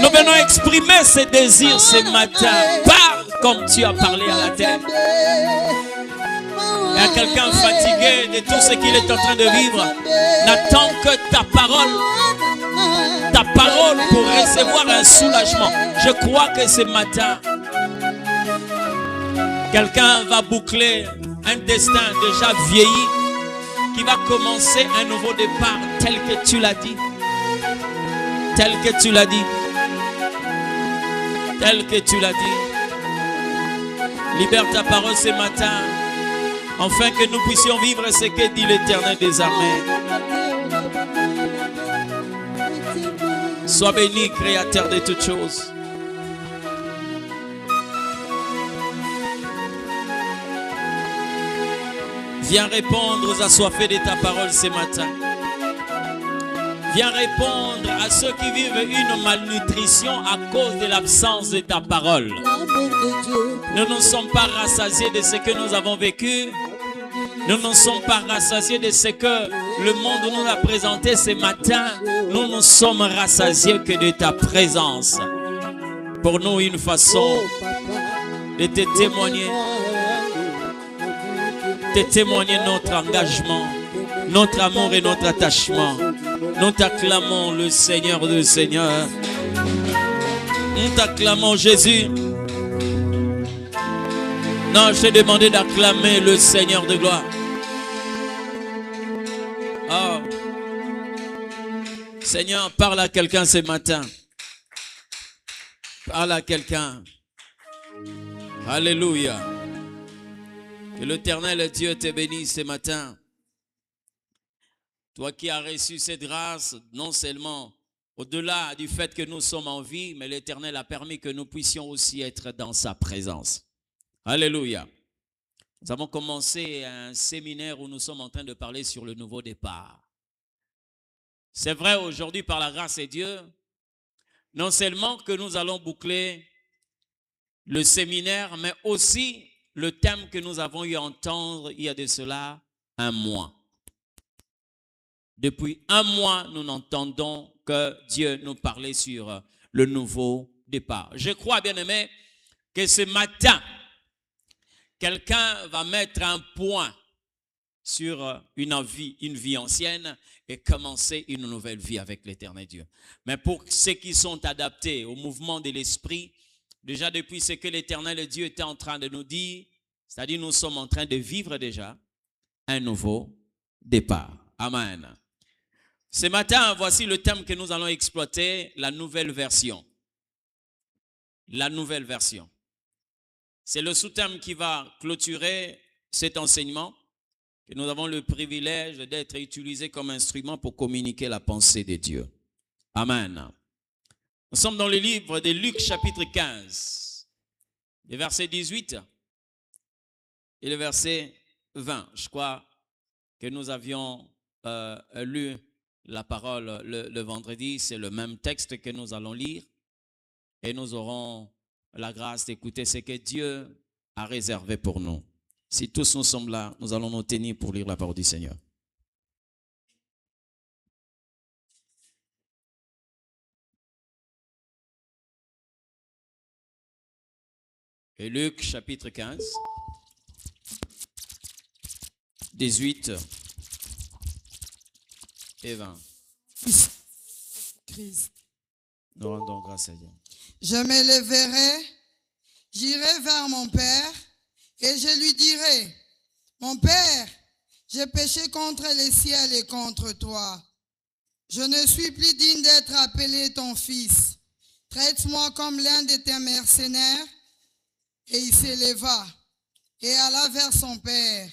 Nous venons exprimer ces désirs ce matin. Parle comme tu as parlé à la terre. Il y a quelqu'un fatigué de tout ce qu'il est en train de vivre. N'attend que ta parole pour recevoir un soulagement. Je crois que ce matin, quelqu'un va boucler un destin déjà vieilli, qui va commencer un nouveau départ tel que tu l'as dit. Tel que tu l'as dit. Tel que tu l'as dit. Libère ta parole ce matin, afin que nous puissions vivre ce que dit l'Éternel des armées. Sois béni, Créateur de toutes choses. Viens répondre aux assoiffés de ta parole ce matin. Viens répondre à ceux qui vivent une malnutrition à cause de l'absence de ta parole. Nous ne sommes pas rassasiés de ce que nous avons vécu. Nous ne sommes pas rassasiés de ce que le monde nous a présenté ce matin. Nous ne sommes rassasiés que de ta présence. Pour nous, une façon de te témoigner. De témoigner notre engagement, notre amour et notre attachement. Nous t'acclamons le Seigneur des Seigneurs. Nous t'acclamons Jésus. Non, je t'ai demandé d'acclamer le Seigneur de gloire. Oh. Seigneur, parle à quelqu'un ce matin. Parle à quelqu'un. Alléluia. Que l'Éternel Dieu te bénisse ce matin. Toi qui as reçu cette grâce, non seulement au-delà du fait que nous sommes en vie, mais l'Éternel a permis que nous puissions aussi être dans sa présence. Alléluia. Nous avons commencé un séminaire où nous sommes en train de parler sur le nouveau départ. C'est vrai, aujourd'hui, par la grâce de Dieu, non seulement que nous allons boucler le séminaire, mais aussi le thème que nous avons eu à entendre il y a de cela un mois. Depuis un mois, nous n'entendons que Dieu nous parlait sur le nouveau départ. Je crois, bien-aimé, que ce matin, quelqu'un va mettre un point sur une vie ancienne et commencer une nouvelle vie avec l'Éternel Dieu. Mais pour ceux qui sont adaptés au mouvement de l'Esprit, déjà depuis ce que l'Éternel Dieu était en train de nous dire, c'est-à-dire nous sommes en train de vivre déjà un nouveau départ. Amen. Ce matin, voici le thème que nous allons exploiter, la nouvelle version. La nouvelle version. C'est le sous-thème qui va clôturer cet enseignement, que nous avons le privilège d'être utilisé comme instrument pour communiquer la pensée de Dieu. Amen. Nous sommes dans le livre de Luc chapitre 15, le verset 18 et le verset 20. Je crois que nous avions lu la parole le vendredi. C'est le même texte que nous allons lire et nous aurons la grâce d'écouter ce que Dieu a réservé pour nous. Si tous nous sommes là, nous allons nous tenir pour lire la parole du Seigneur. Et Luc chapitre 15, 18 et 20. Christ. Nous rendons grâce à Dieu. Je me leverai, j'irai vers mon Père et je lui dirai, mon Père, j'ai péché contre le ciel et contre toi. Je ne suis plus digne d'être appelé ton fils. Traite-moi comme l'un de tes mercenaires. Et il s'éleva et alla vers son père.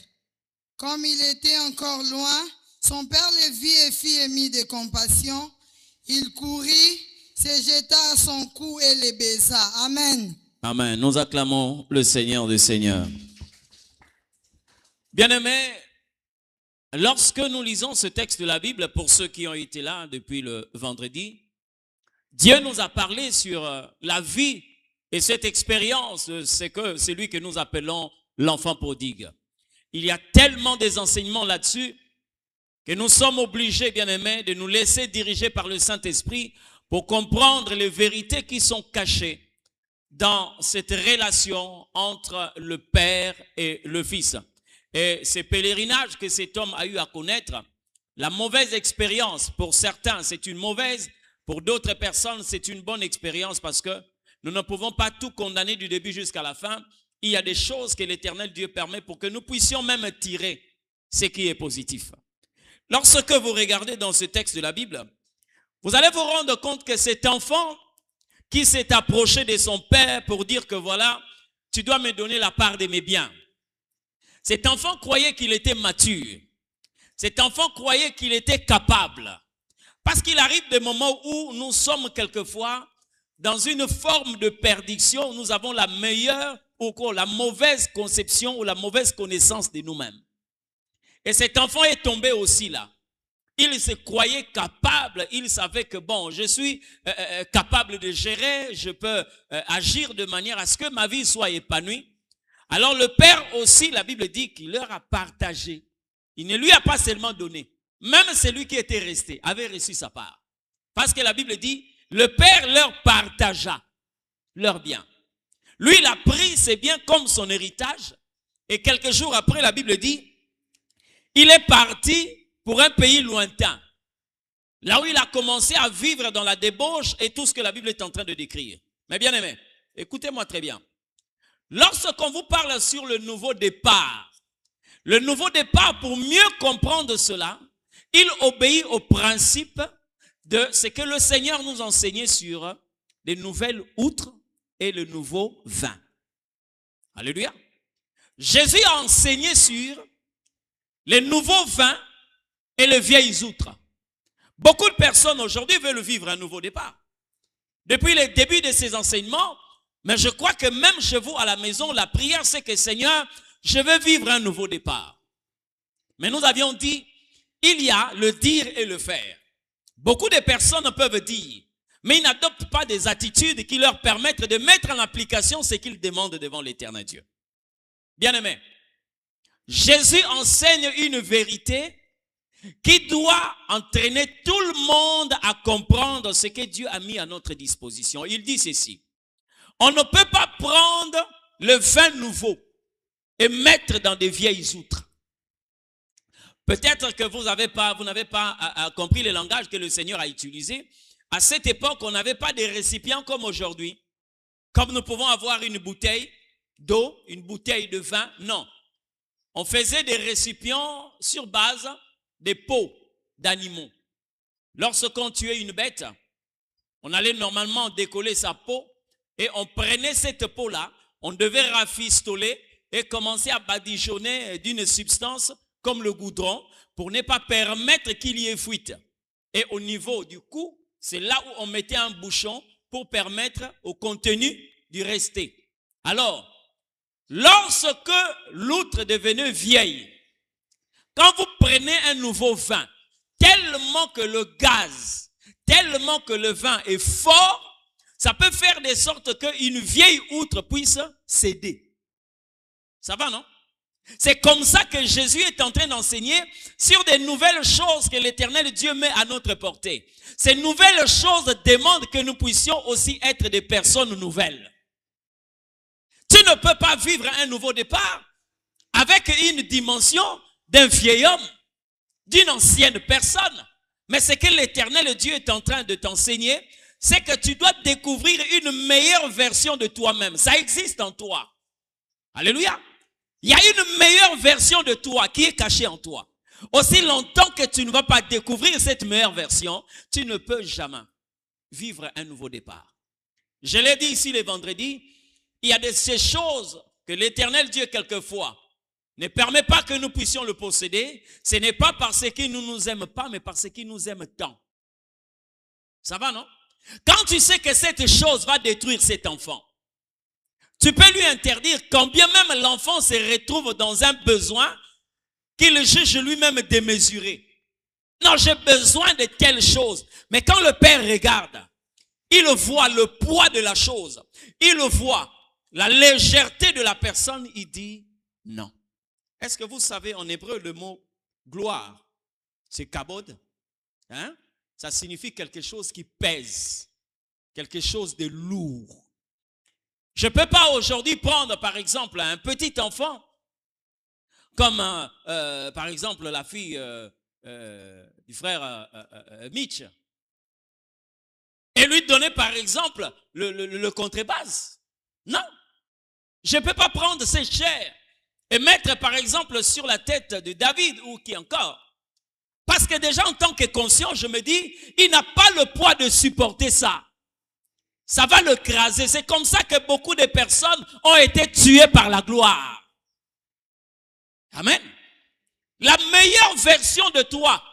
Comme il était encore loin, son père le vit et fit ému de compassion. Il courut, se jeta à son cou et le baisa. Amen. Amen. Nous acclamons le Seigneur des Seigneurs. Bien-aimés, lorsque nous lisons ce texte de la Bible, pour ceux qui ont été là depuis le vendredi, Dieu nous a parlé sur la vie et cette expérience, c'est celui que nous appelons l'enfant prodigue. Il y a tellement des enseignements là-dessus, que nous sommes obligés, bien-aimés, de nous laisser diriger par le Saint-Esprit pour comprendre les vérités qui sont cachées dans cette relation entre le Père et le Fils. Et ce pèlerinage que cet homme a eu à connaître, la mauvaise expérience, pour certains c'est une mauvaise, pour d'autres personnes c'est une bonne expérience parce que nous ne pouvons pas tout condamner du début jusqu'à la fin. Il y a des choses que l'Éternel Dieu permet pour que nous puissions même tirer ce qui est positif. Lorsque vous regardez dans ce texte de la Bible, vous allez vous rendre compte que cet enfant qui s'est approché de son père pour dire que voilà, tu dois me donner la part de mes biens. Cet enfant croyait qu'il était mature. Cet enfant croyait qu'il était capable. Parce qu'il arrive des moments où nous sommes quelquefois dans une forme de perdition, nous avons la meilleure ou la mauvaise conception ou la mauvaise connaissance de nous-mêmes. Et cet enfant est tombé aussi là. Il se croyait capable, il savait que bon, je suis capable de gérer, je peux agir de manière à ce que ma vie soit épanouie. Alors le Père aussi, la Bible dit qu'il leur a partagé. Il ne lui a pas seulement donné. Même celui qui était resté avait reçu sa part. Parce que la Bible dit, le Père leur partagea leurs biens. Lui, il a pris ses biens comme son héritage. Et quelques jours après, la Bible dit, il est parti pour un pays lointain. Là où il a commencé à vivre dans la débauche et tout ce que la Bible est en train de décrire. Mais bien aimé, écoutez-moi très bien. Lorsqu'on vous parle sur le nouveau départ, pour mieux comprendre cela, il obéit au principe de ce que le Seigneur nous enseignait sur les nouvelles outres et le nouveau vin. Alléluia. Jésus a enseigné sur les nouveaux vins et les vieilles outres. Beaucoup de personnes aujourd'hui veulent vivre un nouveau départ. Depuis le début de ces enseignements, mais je crois que même chez vous à la maison, la prière c'est que Seigneur, je veux vivre un nouveau départ. Mais nous avions dit, il y a le dire et le faire. Beaucoup de personnes peuvent dire, mais ils n'adoptent pas des attitudes qui leur permettent de mettre en application ce qu'ils demandent devant l'Éternel Dieu. Bien-aimés, Jésus enseigne une vérité qui doit entraîner tout le monde à comprendre ce que Dieu a mis à notre disposition. Il dit ceci, on ne peut pas prendre le vin nouveau et mettre dans des vieilles outres. Peut-être que vous n'avez pas compris le langage que le Seigneur a utilisé. À cette époque, on n'avait pas des récipients comme aujourd'hui. Comme nous pouvons avoir une bouteille d'eau, une bouteille de vin. Non. On faisait des récipients sur base des peaux d'animaux. Lorsqu'on tuait une bête, on allait normalement décoller sa peau et on prenait cette peau-là, on devait rafistoler et commencer à badigeonner d'une substance comme le goudron pour ne pas permettre qu'il y ait fuite. Et au niveau du cou, c'est là où on mettait un bouchon pour permettre au contenu d'y rester. Alors, lorsque l'outre devenait vieille, quand vous prenez un nouveau vin, tellement que le gaz, tellement que le vin est fort, ça peut faire de sorte qu'une vieille outre puisse céder. Ça va, non? C'est comme ça que Jésus est en train d'enseigner sur des nouvelles choses que l'Éternel Dieu met à notre portée. Ces nouvelles choses demandent que nous puissions aussi être des personnes nouvelles. Tu ne peux pas vivre un nouveau départ avec une dimension d'un vieil homme, d'une ancienne personne. Mais ce que l'Éternel Dieu est en train de t'enseigner, c'est que tu dois découvrir une meilleure version de toi-même. Ça existe en toi. Alléluia. Il y a une meilleure version de toi qui est cachée en toi. Aussi longtemps que tu ne vas pas découvrir cette meilleure version, tu ne peux jamais vivre un nouveau départ. Je l'ai dit ici le vendredi, il y a de ces choses que l'Éternel Dieu quelquefois ne permet pas que nous puissions le posséder. Ce n'est pas parce qu'il ne nous aime pas, mais parce qu'il nous aime tant. Ça va, non? Quand tu sais que cette chose va détruire cet enfant, tu peux lui interdire, quand bien même l'enfant se retrouve dans un besoin qu'il juge lui-même démesuré. Non, j'ai besoin de telle chose. Mais quand le père regarde, il voit le poids de la chose. Il voit la légèreté de la personne. Il dit non. Est-ce que vous savez en hébreu le mot gloire? C'est kabod. Hein? Ça signifie quelque chose qui pèse. Quelque chose de lourd. Je ne peux pas aujourd'hui prendre, par exemple, un petit enfant, comme par exemple la fille du frère Mitch, et lui donner, par exemple, le contrebasse. Non. Je ne peux pas prendre ses chairs et mettre, par exemple, sur la tête de David ou qui encore. Parce que déjà, en tant que conscient, je me dis, il n'a pas le poids de supporter ça. Ça va le craser. C'est comme ça que beaucoup de personnes ont été tuées par la gloire. Amen. La meilleure version de toi,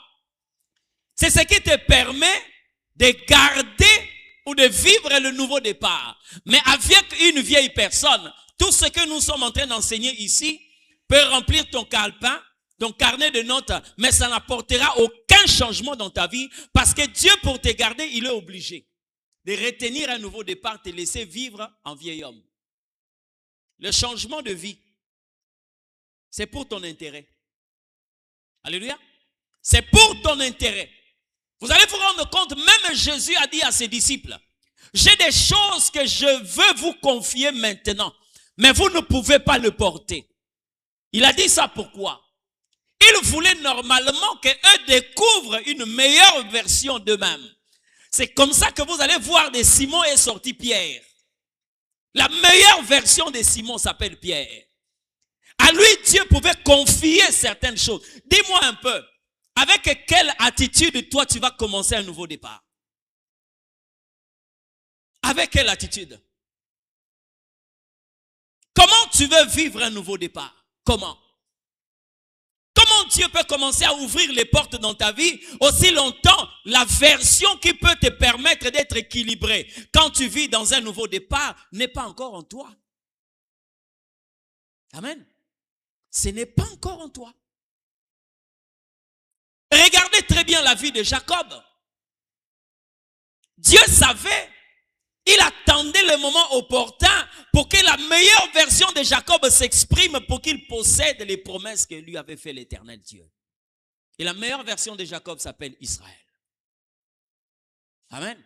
c'est ce qui te permet de garder ou de vivre le nouveau départ. Mais avec une vieille personne, tout ce que nous sommes en train d'enseigner ici peut remplir ton calepin, ton carnet de notes, mais ça n'apportera aucun changement dans ta vie parce que Dieu, pour te garder, il est obligé de retenir un nouveau départ, te laisser vivre en vieil homme. Le changement de vie, c'est pour ton intérêt. Alléluia. C'est pour ton intérêt. Vous allez vous rendre compte, même Jésus a dit à ses disciples, j'ai des choses que je veux vous confier maintenant, mais vous ne pouvez pas le porter. Il a dit ça pourquoi? Il voulait normalement qu'eux découvrent une meilleure version d'eux-mêmes. C'est comme ça que vous allez voir de Simon est sorti Pierre. La meilleure version de Simon s'appelle Pierre. À lui, Dieu pouvait confier certaines choses. Dis-moi un peu, avec quelle attitude toi tu vas commencer un nouveau départ? Avec quelle attitude? Comment tu veux vivre un nouveau départ? Comment? Comment Dieu peut commencer à ouvrir les portes dans ta vie aussi longtemps la version qui peut te permettre d'être équilibré quand tu vis dans un nouveau départ n'est pas encore en toi. Amen. Ce n'est pas encore en toi. Regardez très bien la vie de Jacob. Dieu savait, il attendait le moment opportun pour que la meilleure version de Jacob s'exprime pour qu'il possède les promesses que lui avait fait l'Éternel Dieu. Et la meilleure version de Jacob s'appelle Israël. Amen.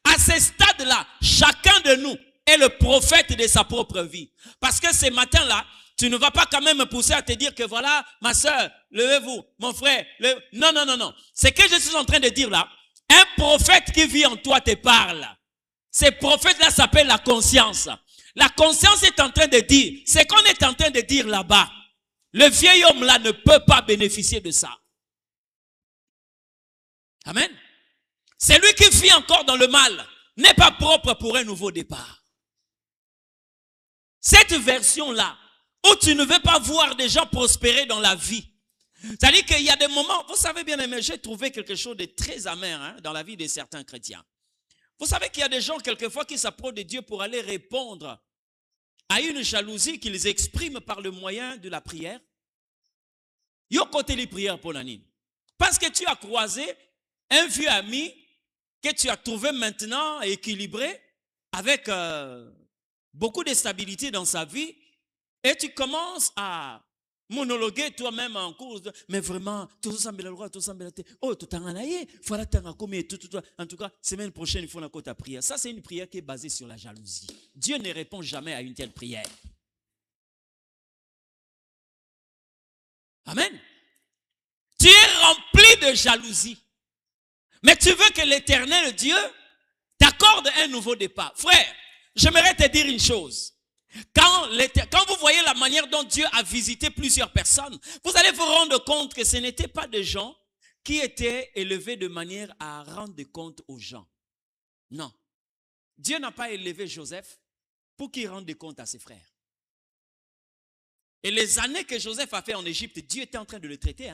À ce stade-là, chacun de nous est le prophète de sa propre vie. Parce que ce matin-là, tu ne vas pas quand même me pousser à te dire que voilà, ma soeur, levez-vous, mon frère. Non, non, non, non. Ce que je suis en train de dire là, un prophète qui vit en toi te parle. Ce prophète-là s'appelle la conscience. La conscience est en train de dire, ce qu'on est en train de dire là-bas, le vieil homme-là ne peut pas bénéficier de ça. Amen. Celui qui vit encore dans le mal n'est pas propre pour un nouveau départ. Cette version-là, où tu ne veux pas voir des gens prospérer dans la vie. C'est-à-dire qu'il y a des moments, vous savez bien aimé, j'ai trouvé quelque chose de très amer dans la vie de certains chrétiens. Vous savez qu'il y a des gens quelquefois qui s'approchent de Dieu pour aller répondre à une jalousie qu'ils expriment par le moyen de la prière. Yo côté les prières pour l'année. Parce que tu as croisé un vieux ami que tu as trouvé maintenant équilibré avec beaucoup de stabilité dans sa vie. Et tu commences à monologuer toi-même en cours. Mais vraiment, tout ça semble le droit, tout ça semble la tête. Oh, tout en aïe, il faut la terre comme tout. En tout cas, semaine prochaine, il faut la côte à prière. Ça, c'est une prière qui est basée sur la jalousie. Dieu ne répond jamais à une telle prière. Amen. Tu es rempli de jalousie. Mais tu veux que l'Éternel Dieu t'accorde un nouveau départ. Frère, j'aimerais te dire une chose. Quand vous voyez la manière dont Dieu a visité plusieurs personnes, vous allez vous rendre compte que ce n'étaient pas des gens qui étaient élevés de manière à rendre compte aux gens. Non. Dieu n'a pas élevé Joseph pour qu'il rende compte à ses frères. Et les années que Joseph a fait en Égypte, Dieu était en train de le traiter.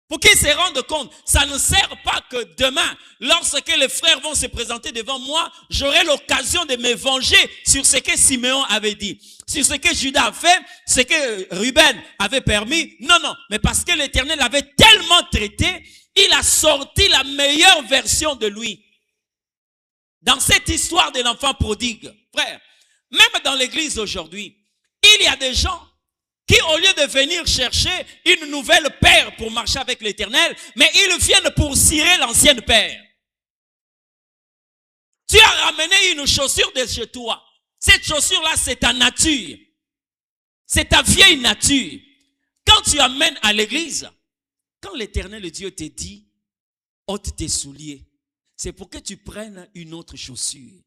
Pour qu'ils se rendent compte, ça ne sert pas que demain, lorsque les frères vont se présenter devant moi, j'aurai l'occasion de me venger sur ce que Simeon avait dit, sur ce que Judas a fait, ce que Ruben avait permis. Non, non, mais parce que l'Éternel avait tellement traité, il a sorti la meilleure version de lui. Dans cette histoire de l'enfant prodigue, frère, même dans l'église aujourd'hui, il y a des gens qui au lieu de venir chercher une nouvelle paire pour marcher avec l'Éternel, mais ils viennent pour cirer l'ancienne paire. Tu as ramené une chaussure de chez toi. Cette chaussure-là, c'est ta nature. C'est ta vieille nature. Quand tu amènes à l'église, quand l'Éternel Dieu te dit, ôte tes souliers, c'est pour que tu prennes une autre chaussure.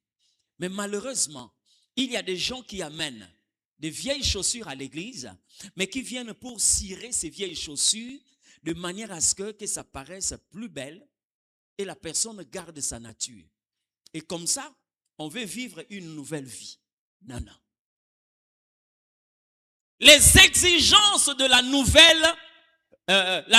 Mais malheureusement, il y a des gens qui amènent des vieilles chaussures à l'église, mais qui viennent pour cirer ces vieilles chaussures de manière à ce que ça paraisse plus belle et la personne garde sa nature. Et comme ça, on veut vivre une nouvelle vie. Non, non. Les exigences de la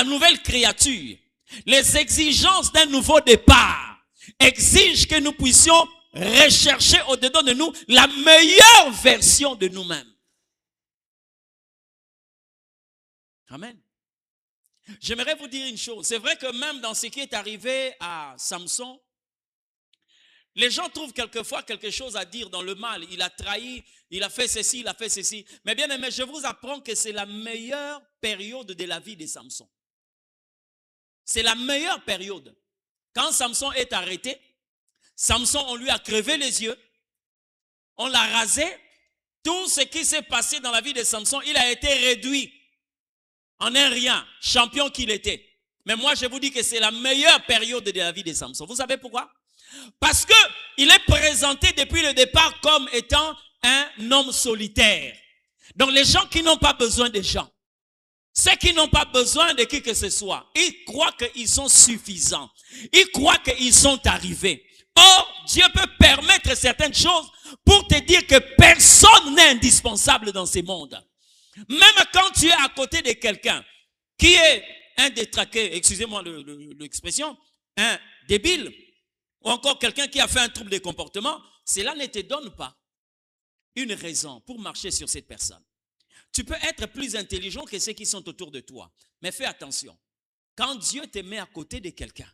nouvelle créature, les exigences d'un nouveau départ exigent que nous puissions rechercher au-dedans de nous la meilleure version de nous-mêmes. Amen. J'aimerais vous dire une chose. C'est vrai que même dans ce qui est arrivé à Samson, les gens trouvent quelquefois quelque chose à dire dans le mal. Il a trahi, il a fait ceci, il a fait ceci. Mais bien aimé, je vous apprends que c'est la meilleure période de la vie de Samson. C'est la meilleure période. Quand Samson est arrêté, Samson, on lui a crevé les yeux, on l'a rasé. Tout ce qui s'est passé dans la vie de Samson, il a été réduit en un rien, champion qu'il était. Mais moi, je vous dis que c'est la meilleure période de la vie de Samson. Vous savez pourquoi? Parce que il est présenté depuis le départ comme étant un homme solitaire. Donc les gens qui n'ont pas besoin de gens, ceux qui n'ont pas besoin de qui que ce soit, ils croient qu'ils sont suffisants. Ils croient qu'ils sont arrivés. Or, Dieu peut permettre certaines choses pour te dire que personne n'est indispensable dans ce monde. Même quand tu es à côté de quelqu'un qui est un détraqué, excusez-moi l'expression, un débile, ou encore quelqu'un qui a fait un trouble de comportement, cela ne te donne pas une raison pour marcher sur cette personne. Tu peux être plus intelligent que ceux qui sont autour de toi. Mais fais attention. Quand Dieu te met à côté de quelqu'un,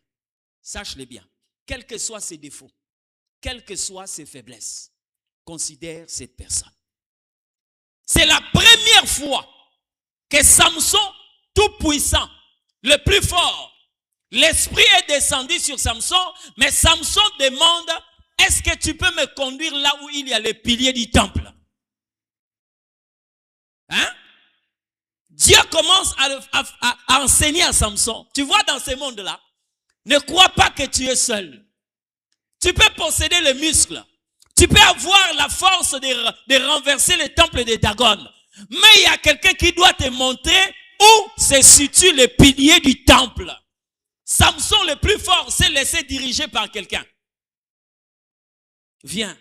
sache-le bien, quels que soient ses défauts, quelles que soient ses faiblesses, considère cette personne. C'est la première fois que Samson, tout puissant, le plus fort, l'esprit est descendu sur Samson, mais Samson demande, est-ce que tu peux me conduire là où il y a les piliers du temple? Hein? Dieu commence à enseigner à Samson. Tu vois, dans ce monde-là, ne crois pas que tu es seul. Tu peux posséder les muscles. Tu peux avoir la force de renverser le temple de Dagon. Mais il y a quelqu'un qui doit te montrer où se situent les piliers du temple. Samson, le plus fort, s'est laissé diriger par quelqu'un. Viens.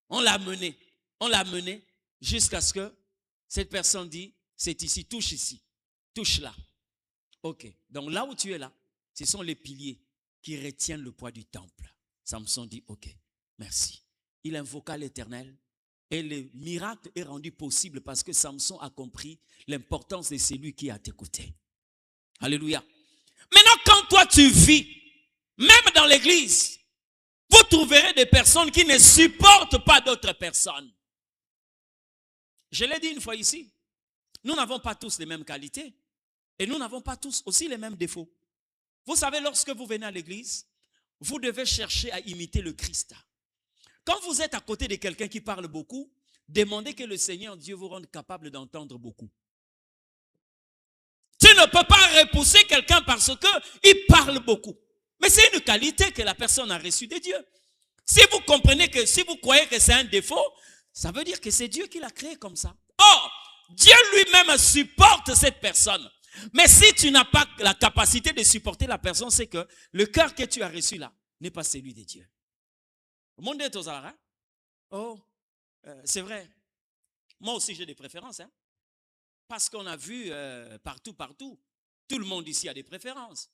On l'a mené jusqu'à ce que cette personne dit, c'est ici, touche là. Ok. Donc là où tu es là, ce sont les piliers qui retiennent le poids du temple. Samson dit, ok, merci. Il invoqua l'Éternel et le miracle est rendu possible parce que Samson a compris l'importance de celui qui est à tes côtés. Alléluia. Maintenant, quand toi tu vis, même dans l'église, vous trouverez des personnes qui ne supportent pas d'autres personnes. Je l'ai dit une fois ici, nous n'avons pas tous les mêmes qualités et nous n'avons pas tous aussi les mêmes défauts. Vous savez, lorsque vous venez à l'église, vous devez chercher à imiter le Christ. Quand vous êtes à côté de quelqu'un qui parle beaucoup, demandez que le Seigneur Dieu vous rende capable d'entendre beaucoup. Tu ne peux pas repousser quelqu'un parce qu'il parle beaucoup. Mais c'est une qualité que la personne a reçue de Dieu. Si vous comprenez que, si vous croyez que c'est un défaut, ça veut dire que c'est Dieu qui l'a créé comme ça. Or, Dieu lui-même supporte cette personne. Mais si tu n'as pas la capacité de supporter la personne, c'est que le cœur que tu as reçu là n'est pas celui de Dieu. Le monde est aux arts, hein? Oh, c'est vrai. Moi aussi j'ai des préférences, hein? Parce qu'on a vu partout. Tout le monde ici a des préférences.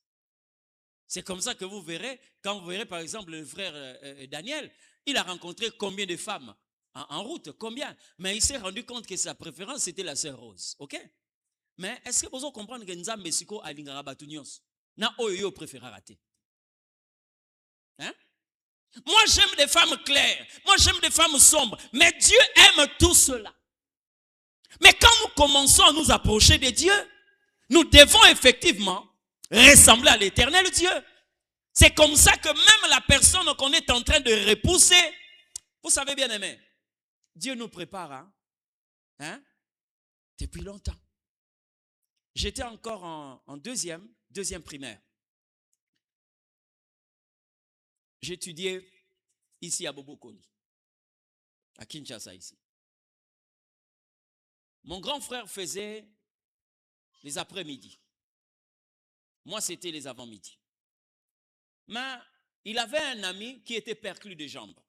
C'est comme ça que vous verrez, quand vous verrez par exemple le frère Daniel, il a rencontré combien de femmes en route, combien? Mais il s'est rendu compte que sa préférence c'était la sœur Rose, ok? Mais est-ce que vous comprenez que Nzambe Siko alingara batunios? Na oyo préféré rater. Hein? Moi j'aime des femmes claires, moi j'aime des femmes sombres, mais Dieu aime tout cela. Mais quand nous commençons à nous approcher de Dieu, nous devons effectivement ressembler à l'Éternel Dieu. C'est comme ça que même la personne qu'on est en train de repousser, vous savez bien aimé, Dieu nous prépare depuis longtemps. J'étais encore en deuxième primaire. J'étudiais ici à Bobokoli, à Kinshasa ici. Mon grand frère faisait les après-midi. Moi, c'était les avant-midi. Mais il avait un ami qui était perclus de jambes.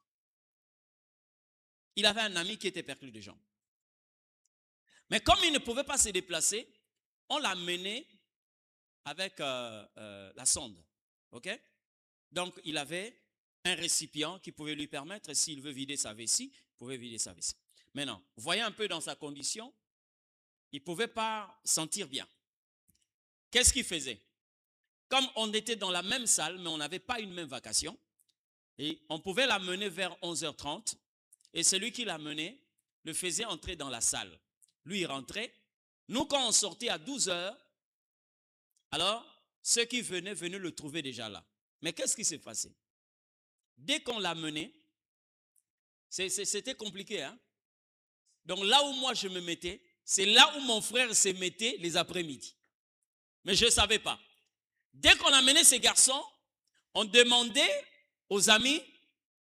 Mais comme il ne pouvait pas se déplacer, on l'a mené avec la sonde. Ok? Donc, il avait un récipient qui pouvait lui permettre, s'il veut vider sa vessie, il pouvait vider sa vessie. Maintenant, vous voyez un peu dans sa condition, il ne pouvait pas sentir bien. Qu'est-ce qu'il faisait? Comme on était dans la même salle, mais on n'avait pas une même vacation, et on pouvait l'amener vers 11h30, et celui qui l'a mené le faisait entrer dans la salle. Lui, il rentrait. Nous, quand on sortait à 12h, alors, ceux qui venaient le trouver déjà là. Mais qu'est-ce qui s'est passé? Dès qu'on l'a mené, c'était compliqué, hein? Donc là où moi je me mettais, c'est là où mon frère se mettait les après-midi. Mais je ne savais pas. Dès qu'on a mené ces garçons, on demandait aux amis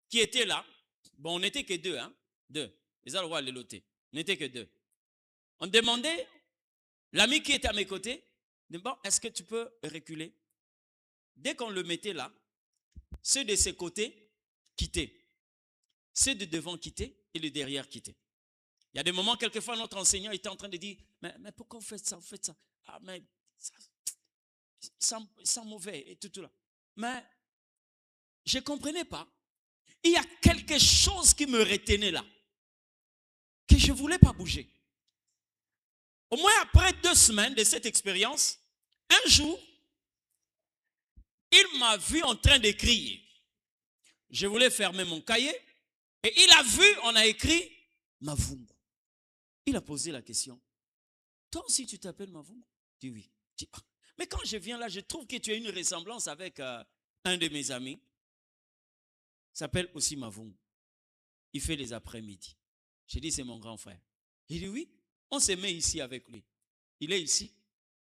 qui étaient là. Bon, on n'était que deux, hein? Deux. Les rois les lotés. On n'était que deux. On demandait, l'ami qui était à mes côtés, bon, est-ce que tu peux reculer? Dès qu'on le mettait là, ceux de ses côtés quittaient. Ceux de devant quittaient et le derrière quittaient. Il y a des moments, quelquefois, notre enseignant était en train de dire, mais pourquoi vous faites ça? Vous faites ça? Ah, mais ça sent mauvais et tout là. Mais je ne comprenais pas. Il y a quelque chose qui me retenait là, que je ne voulais pas bouger. Au moins après 2 semaines de cette expérience, un jour, il m'a vu en train d'écrire. Je voulais fermer mon cahier et il a vu, on a écrit Mavungu. Il a posé la question. Toi aussi tu t'appelles Mavungu? Je dis oui. Je dis, ah. Mais quand je viens là, je trouve que tu as une ressemblance avec un de mes amis. Il s'appelle aussi Mavungu. Il fait les après-midi. J'ai dit c'est mon grand frère. Il dit oui, on se met ici avec lui. Il est ici,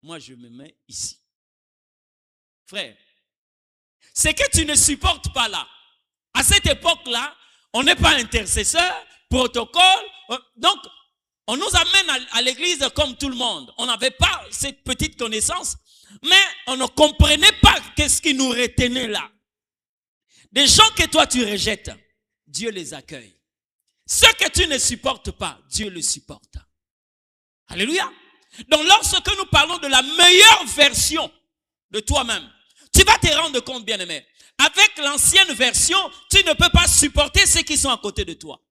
moi je me mets ici. Frère, c'est que tu ne supportes pas là. À cette époque-là, on n'est pas intercesseur, protocole. Donc, on nous amène à l'église comme tout le monde. On n'avait pas cette petite connaissance, mais on ne comprenait pas qu'est-ce qui nous retenait là. Des gens que toi tu rejettes, Dieu les accueille. Ceux que tu ne supportes pas, Dieu les supporte. Alléluia. Donc lorsque nous parlons de la meilleure version de toi-même, tu vas te rendre compte, bien-aimé. Avec l'ancienne version, tu ne peux pas supporter ceux qui sont à côté de toi.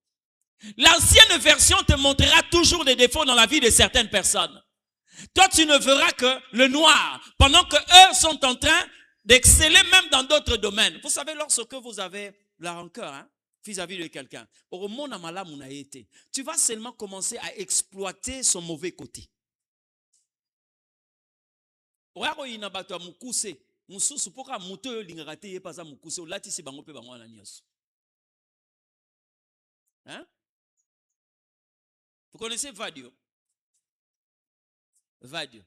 L'ancienne version te montrera toujours des défauts dans la vie de certaines personnes. Toi, tu ne verras que le noir, pendant que eux sont en train d'exceller même dans d'autres domaines. Vous savez, lorsque vous avez la rancœur, vis-à-vis de quelqu'un, tu vas seulement commencer à exploiter son mauvais côté. Hein? Vous connaissez Vadio? Vadio.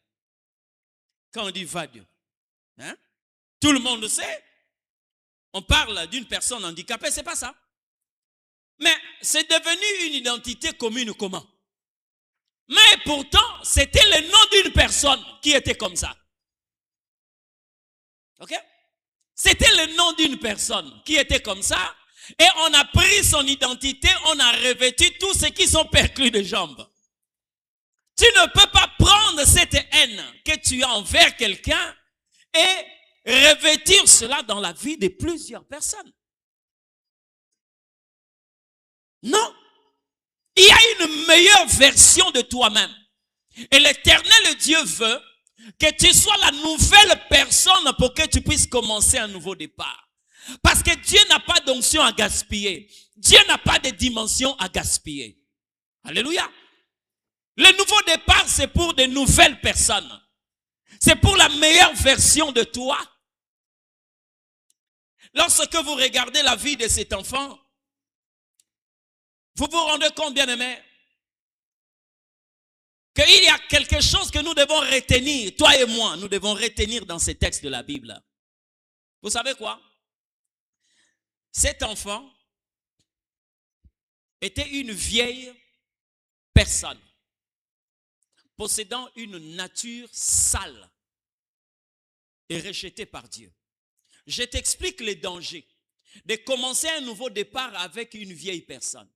Quand on dit Vadio, hein? Tout le monde sait. On parle d'une personne handicapée, c'est pas ça. Mais c'est devenu une identité commune comment? Mais pourtant, c'était le nom d'une personne qui était comme ça. Ok? C'était le nom d'une personne qui était comme ça. Et on a pris son identité, on a revêtu tous ceux qui sont perclus de jambes. Tu ne peux pas prendre cette haine que tu as envers quelqu'un et revêtir cela dans la vie de plusieurs personnes. Non. Il y a une meilleure version de toi-même. Et l'Éternel Dieu veut que tu sois la nouvelle personne pour que tu puisses commencer un nouveau départ. Parce que Dieu n'a pas d'onction à gaspiller. Dieu n'a pas de dimension à gaspiller. Alléluia. Le nouveau départ, c'est pour de nouvelles personnes. C'est pour la meilleure version de toi. Lorsque vous regardez la vie de cet enfant, vous vous rendez compte, bien-aimés, qu'il y a quelque chose que nous devons retenir, toi et moi, nous devons retenir dans ces textes de la Bible. Vous savez quoi? Cet enfant était une vieille personne, possédant une nature sale et rejetée par Dieu. Je t'explique les dangers de commencer un nouveau départ avec une vieille personne.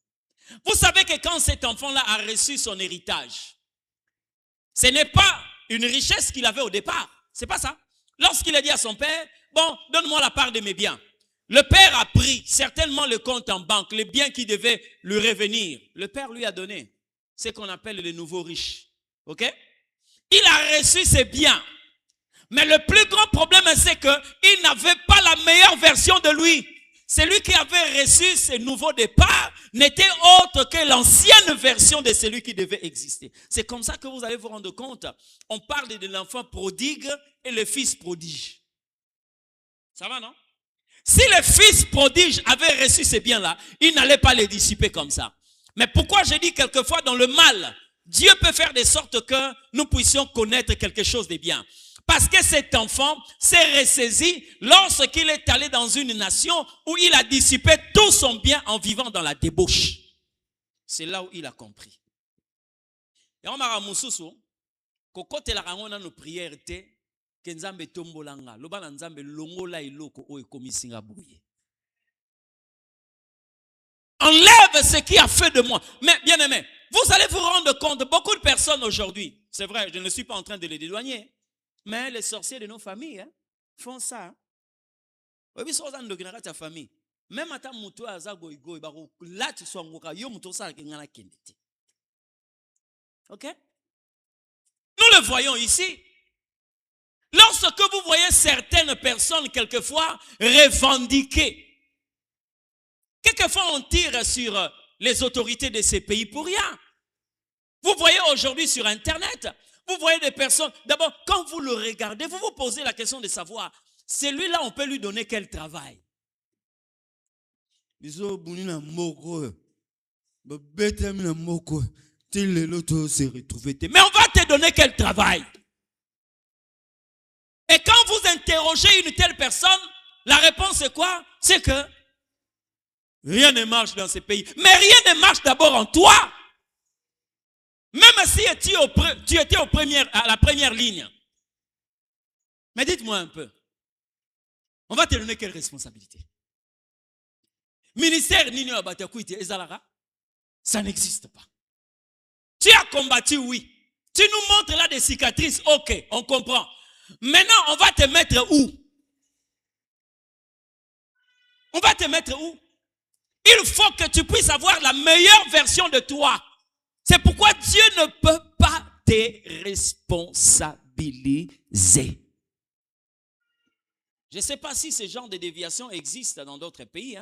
Vous savez que quand cet enfant-là a reçu son héritage, ce n'est pas une richesse qu'il avait au départ. C'est pas ça. Lorsqu'il a dit à son père, bon, donne-moi la part de mes biens. Le père a pris certainement le compte en banque, les biens qui devaient lui revenir. Le père lui a donné ce qu'on appelle les nouveaux riches. Ok? Il a reçu ses biens. Mais le plus grand problème, c'est qu'il n'avait pas la meilleure version de lui. Celui qui avait reçu ce nouveau départ n'était autre que l'ancienne version de celui qui devait exister. C'est comme ça que vous allez vous rendre compte. On parle de l'enfant prodigue et le fils prodige. Ça va, non? Si le fils prodige avait reçu ces biens-là, il n'allait pas les dissiper comme ça. Mais pourquoi je dis quelquefois dans le mal, Dieu peut faire de sorte que nous puissions connaître quelque chose de bien. Parce que cet enfant s'est ressaisi lorsqu'il est allé dans une nation où il a dissipé tout son bien en vivant dans la débauche. C'est là où il a compris. Et on m'a dit, kokote la rangona nos prières te, kenzambe tombolanga, loba na nzambe longola iloko o ekomisinga bouye. Enlève ce qui a fait de moi. Mais bien aimé, vous allez vous rendre compte, beaucoup de personnes aujourd'hui, c'est vrai, je ne suis pas en train de les dédouaner, mais les sorciers de nos familles font ça. Oui, ça on a ta famille. Même à ta mouto aza goy goy baro là tu sois ngoka yo mouto ça ngana kendete. OK? Nous le voyons ici. Lorsque vous voyez certaines personnes quelquefois revendiquer, quelquefois on tire sur les autorités de ces pays pour rien. Vous voyez aujourd'hui sur Internet, vous voyez des personnes, d'abord, quand vous le regardez, vous vous posez la question de savoir, celui-là, on peut lui donner quel travail? Mais on va te donner quel travail? Et quand vous interrogez une telle personne, la réponse est quoi? C'est que rien ne marche dans ces pays. Mais rien ne marche d'abord en toi. Même si tu étais à la première ligne. Mais dites-moi un peu. On va te donner quelle responsabilité? Ministère Nino Abatakuite Ezalara, ça n'existe pas. Tu as combattu, oui. Tu nous montres là des cicatrices, ok, on comprend. Maintenant, on va te mettre où? On va te mettre où? Il faut que tu puisses avoir la meilleure version de toi. C'est pourquoi Dieu ne peut pas te responsabiliser. Je ne sais pas si ce genre de déviation existe dans d'autres pays,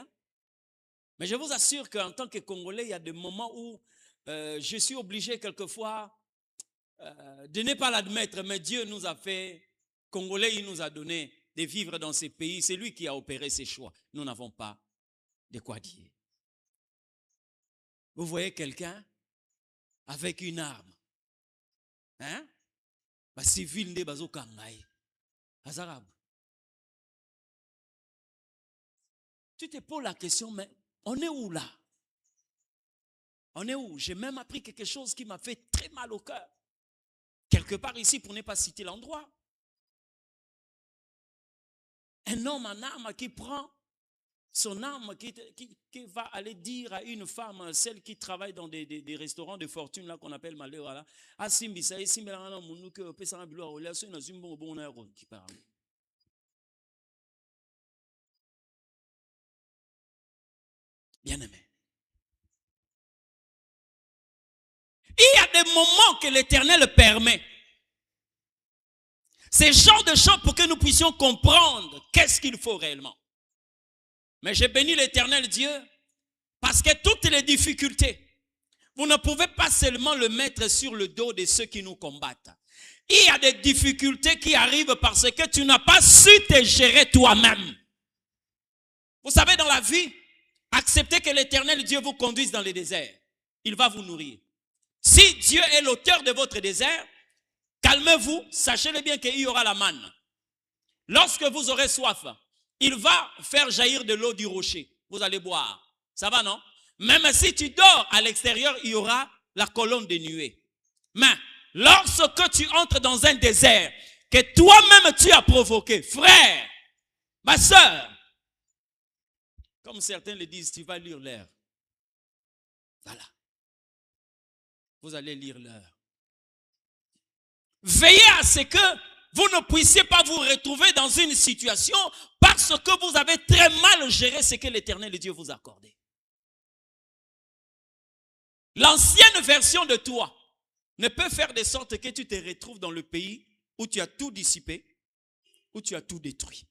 mais je vous assure qu'en tant que Congolais, il y a des moments où je suis obligé quelquefois de ne pas l'admettre, mais Dieu nous a fait, Congolais, il nous a donné de vivre dans ces pays. C'est lui qui a opéré ces choix. Nous n'avons pas de quoi dire. Vous voyez quelqu'un avec une arme. Civil de bazo kangai. Azarab. Tu te poses la question, mais on est où là? On est où? J'ai même appris quelque chose qui m'a fait très mal au cœur. Quelque part ici, pour ne pas citer l'endroit. Un homme en arme qui prend son arme, qui va aller dire à une femme, celle qui travaille dans des restaurants de fortune là qu'on appelle malheur là, bien aimé. Il y a des moments que l'Éternel permet. Ces genres de choses pour que nous puissions comprendre qu'est-ce qu'il faut réellement. Mais j'ai béni l'Éternel Dieu parce que toutes les difficultés, vous ne pouvez pas seulement le mettre sur le dos de ceux qui nous combattent. Il y a des difficultés qui arrivent parce que tu n'as pas su te gérer toi-même. Vous savez, dans la vie, acceptez que l'Éternel Dieu vous conduise dans les déserts. Il va vous nourrir. Si Dieu est l'auteur de votre désert, calmez-vous, sachez-le bien qu'il y aura la manne. Lorsque vous aurez soif, il va faire jaillir de l'eau du rocher. Vous allez boire. Ça va, non? Même si tu dors à l'extérieur, il y aura la colonne de nuée. Mais lorsque tu entres dans un désert que toi-même tu as provoqué, frère, ma soeur, comme certains le disent, tu vas lire l'heure. Voilà. Vous allez lire l'heure. Veillez à ce que vous ne puissiez pas vous retrouver dans une situation parce que vous avez très mal géré ce que l'Éternel Dieu vous a accordé. L'ancienne version de toi ne peut faire de sorte que tu te retrouves dans le pays où tu as tout dissipé, où tu as tout détruit.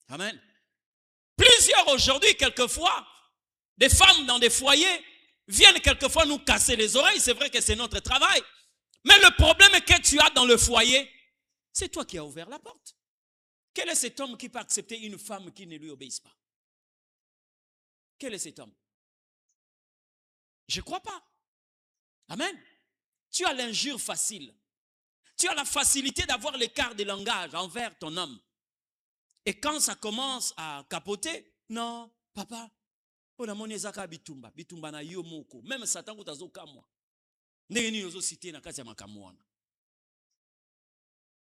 Amen. Plusieurs aujourd'hui, quelquefois, des femmes dans des foyers viennent quelquefois nous casser les oreilles. C'est vrai que c'est notre travail. Mais le problème que tu as dans le foyer, c'est toi qui as ouvert la porte. Quel est cet homme qui peut accepter une femme qui ne lui obéisse pas? Quel est cet homme? Je ne crois pas. Amen. Tu as l'injure facile. Tu as la facilité d'avoir l'écart de langage envers ton homme. Et quand ça commence à capoter, non, papa, même Satan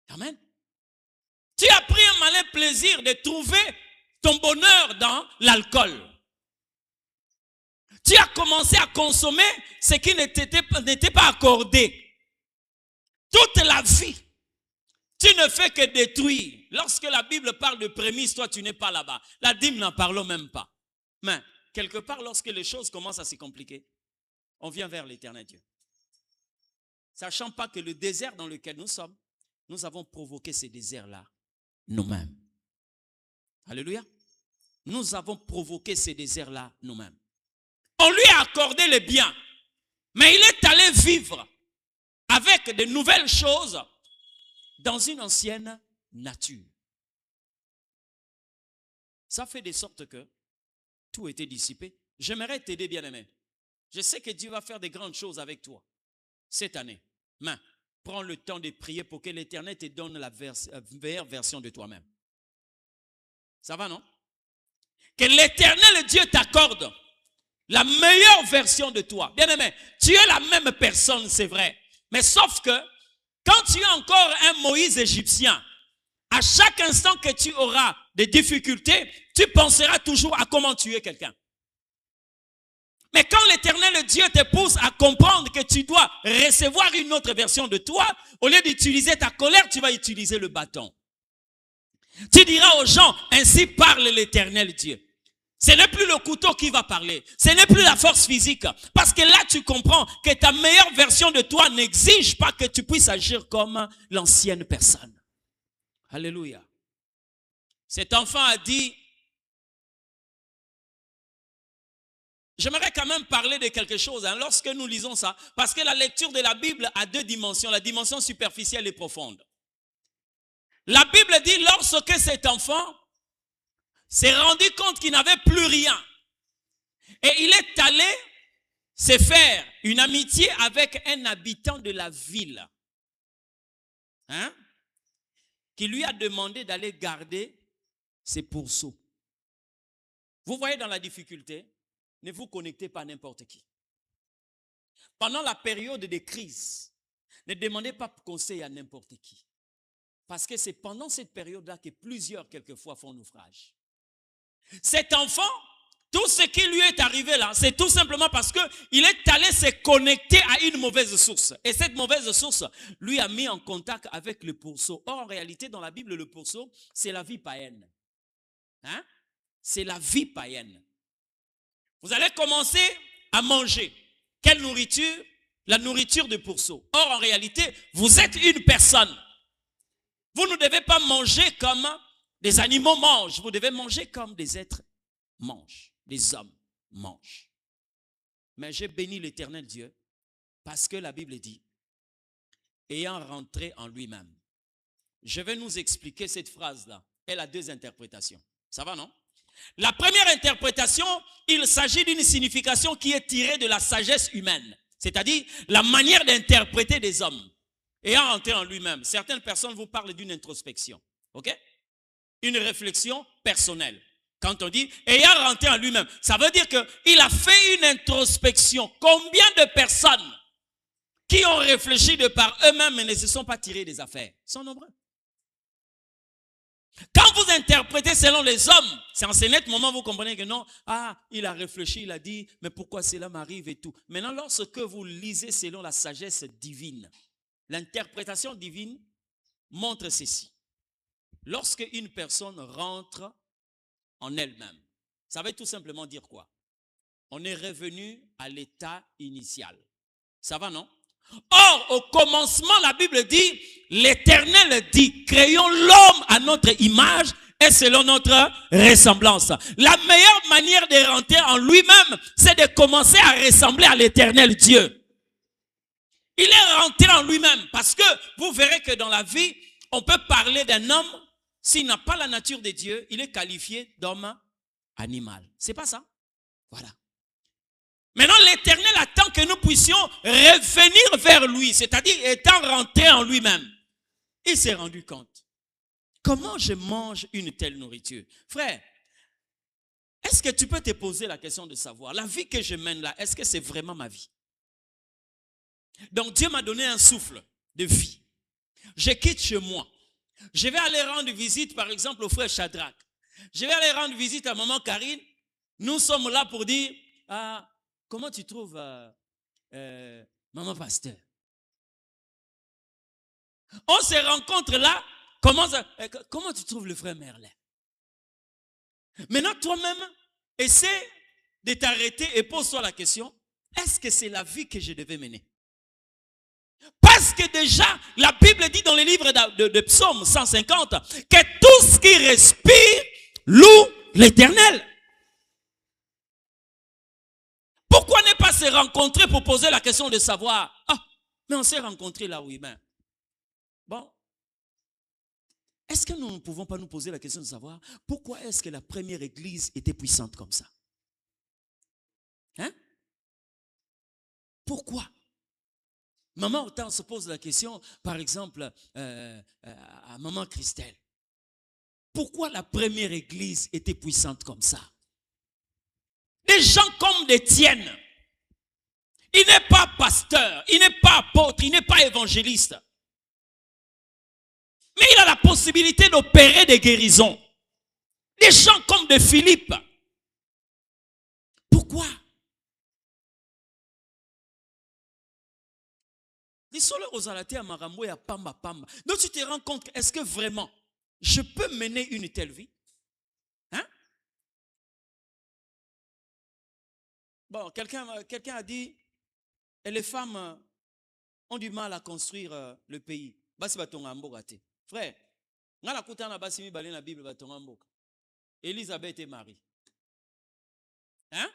Amen. Tu as pris un malin plaisir de trouver ton bonheur dans l'alcool. Tu as commencé à consommer ce qui n'était pas accordé. Toute la vie, tu ne fais que détruire. Lorsque la Bible parle de prémices, toi tu n'es pas là-bas. La dîme n'en parlons même pas. Mais quelque part, lorsque les choses commencent à se compliquer, on vient vers l'Éternel Dieu. Sachant pas que le désert dans lequel nous sommes, nous avons provoqué ces déserts-là nous-mêmes. Alléluia. Nous avons provoqué ces déserts-là nous-mêmes. On lui a accordé les biens, mais il est allé vivre avec de nouvelles choses dans une ancienne nature. Ça fait de sorte que tout était dissipé. J'aimerais t'aider, bien-aimé. Je sais que Dieu va faire de grandes choses avec toi cette année. Mais prends le temps de prier pour que l'Éternel te donne la meilleure version de toi-même. Ça va, non? Que l'Éternel Dieu t'accorde la meilleure version de toi. Bien-aimé, tu es la même personne, c'est vrai. Mais sauf que, quand tu es encore un Moïse égyptien, à chaque instant que tu auras des difficultés, tu penseras toujours à comment tuer quelqu'un. Mais quand l'Éternel Dieu te pousse à comprendre que tu dois recevoir une autre version de toi, au lieu d'utiliser ta colère, tu vas utiliser le bâton. Tu diras aux gens, ainsi parle l'Éternel Dieu. Ce n'est plus le couteau qui va parler. Ce n'est plus la force physique. Parce que là, tu comprends que ta meilleure version de toi n'exige pas que tu puisses agir comme l'ancienne personne. Alléluia. Cet enfant a dit, j'aimerais quand même parler de quelque chose lorsque nous lisons ça, parce que la lecture de la Bible a deux dimensions, la dimension superficielle et profonde. La Bible dit, lorsque cet enfant s'est rendu compte qu'il n'avait plus rien, et il est allé se faire une amitié avec un habitant de la ville, qui lui a demandé d'aller garder ses pourceaux. Vous voyez, dans la difficulté, ne vous connectez pas à n'importe qui. Pendant la période de crise, ne demandez pas conseil à n'importe qui. Parce que c'est pendant cette période-là que plusieurs, quelquefois, font naufrage. Cet enfant, tout ce qui lui est arrivé là, c'est tout simplement parce qu'il est allé se connecter à une mauvaise source. Et cette mauvaise source lui a mis en contact avec le pourceau. Or, en réalité, dans la Bible, le pourceau, c'est la vie païenne. C'est la vie païenne. Vous allez commencer à manger. Quelle nourriture? La nourriture de pourceau. Or, en réalité, vous êtes une personne. Vous ne devez pas manger comme des animaux mangent. Vous devez manger comme des êtres mangent. Des hommes mangent. Mais j'ai béni l'Éternel Dieu parce que la Bible dit, ayant rentré en lui-même. Je vais nous expliquer cette phrase-là. Elle a deux interprétations. Ça va, non? La première interprétation, il s'agit d'une signification qui est tirée de la sagesse humaine. C'est-à-dire la manière d'interpréter des hommes. Ayant rentré en lui-même. Certaines personnes vous parlent d'une introspection. Ok? Une réflexion personnelle. Quand on dit ayant rentré en lui-même, ça veut dire qu'il a fait une introspection. Combien de personnes qui ont réfléchi de par eux-mêmes mais ne se sont pas tirés des affaires? Ils sont nombreux. Quand vous interprétez selon les hommes, c'est en ce net moment vous comprenez que non, il a réfléchi, il a dit, mais pourquoi cela m'arrive et tout. Maintenant, lorsque vous lisez selon la sagesse divine, l'interprétation divine montre ceci. Lorsque une personne rentre en elle-même, ça veut tout simplement dire quoi? On est revenu à l'état initial. Ça va, non? Or, au commencement, la Bible dit, l'Éternel dit, créons l'homme à notre image et selon notre ressemblance. La meilleure manière de rentrer en lui-même, c'est de commencer à ressembler à l'Éternel Dieu. Il est rentré en lui-même parce que vous verrez que dans la vie, on peut parler d'un homme, s'il n'a pas la nature de Dieu, il est qualifié d'homme animal. C'est pas ça? Voilà. Maintenant, l'Éternel attend que nous puissions revenir vers lui, c'est-à-dire étant rentré en lui-même. Il s'est rendu compte. Comment je mange une telle nourriture? Frère, est-ce que tu peux te poser la question de savoir, la vie que je mène là, est-ce que c'est vraiment ma vie? Donc Dieu m'a donné un souffle de vie. Je quitte chez moi. Je vais aller rendre visite, par exemple, au frère Shadrach. Je vais aller rendre visite à maman Karine. Nous sommes là pour dire, comment tu trouves maman pasteur? On se rencontre là. Comment tu trouves le frère Merlin? Maintenant, toi-même, essaie de t'arrêter et pose-toi la question, est-ce que c'est la vie que je devais mener? Parce que déjà, la Bible dit dans les livres de Psaume 150 que tout ce qui respire loue l'Éternel. Pourquoi ne pas se rencontrer pour poser la question de savoir, mais on s'est rencontrés là, oui, ben. Bon. Est-ce que nous ne pouvons pas nous poser la question de savoir, pourquoi est-ce que la première église était puissante comme ça? Hein? Pourquoi? Maman Hortense se pose la question, par exemple, à maman Christelle. Pourquoi la première église était puissante comme ça? Des gens comme d'Étienne. Il n'est pas pasteur, il n'est pas apôtre, il n'est pas évangéliste. Mais il a la possibilité d'opérer des guérisons. Des gens comme de Philippe. Pourquoi? Donc tu te rends compte, est-ce que vraiment je peux mener une telle vie? Hein? Bon, quelqu'un a dit, et les femmes ont du mal à construire le pays. Frère, Élisabeth et Marie. Hein?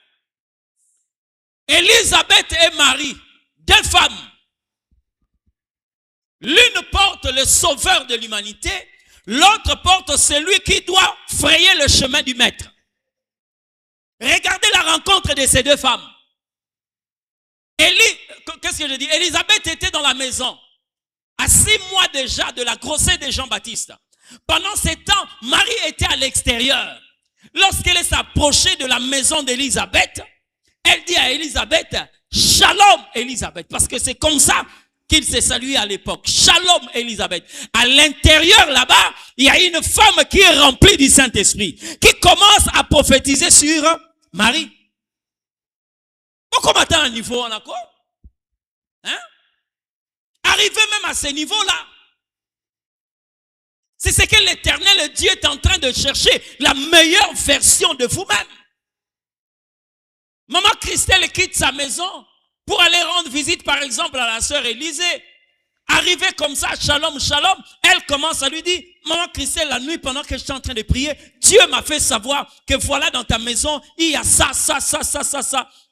Élisabeth et Marie, deux femmes. L'une porte le sauveur de l'humanité, l'autre porte celui qui doit frayer le chemin du maître. Regardez la rencontre de ces deux femmes. Qu'est-ce que je dis? Élisabeth était dans la maison, à 6 mois déjà de la grossesse de Jean-Baptiste. Pendant ce temps, Marie était à l'extérieur. Lorsqu'elle s'approchait de la maison d'Élisabeth, elle dit à Élisabeth, Shalom Élisabeth, parce que c'est comme ça qu'il s'est salué à l'époque. Shalom Élisabeth. À l'intérieur là-bas, il y a une femme qui est remplie du Saint-Esprit, qui commence à prophétiser sur Marie. Pourquoi maintenant à un niveau en accord? Hein? Arrivé même à ce niveau-là. C'est ce que l'Éternel Dieu est en train de chercher, la meilleure version de vous-même. Maman Christelle quitte sa maison pour aller rendre visite, par exemple, à la sœur Élisée. Arrivée comme ça, shalom, shalom, elle commence à lui dire, maman Christelle, la nuit, pendant que je suis en train de prier, Dieu m'a fait savoir que voilà dans ta maison, il y a ça,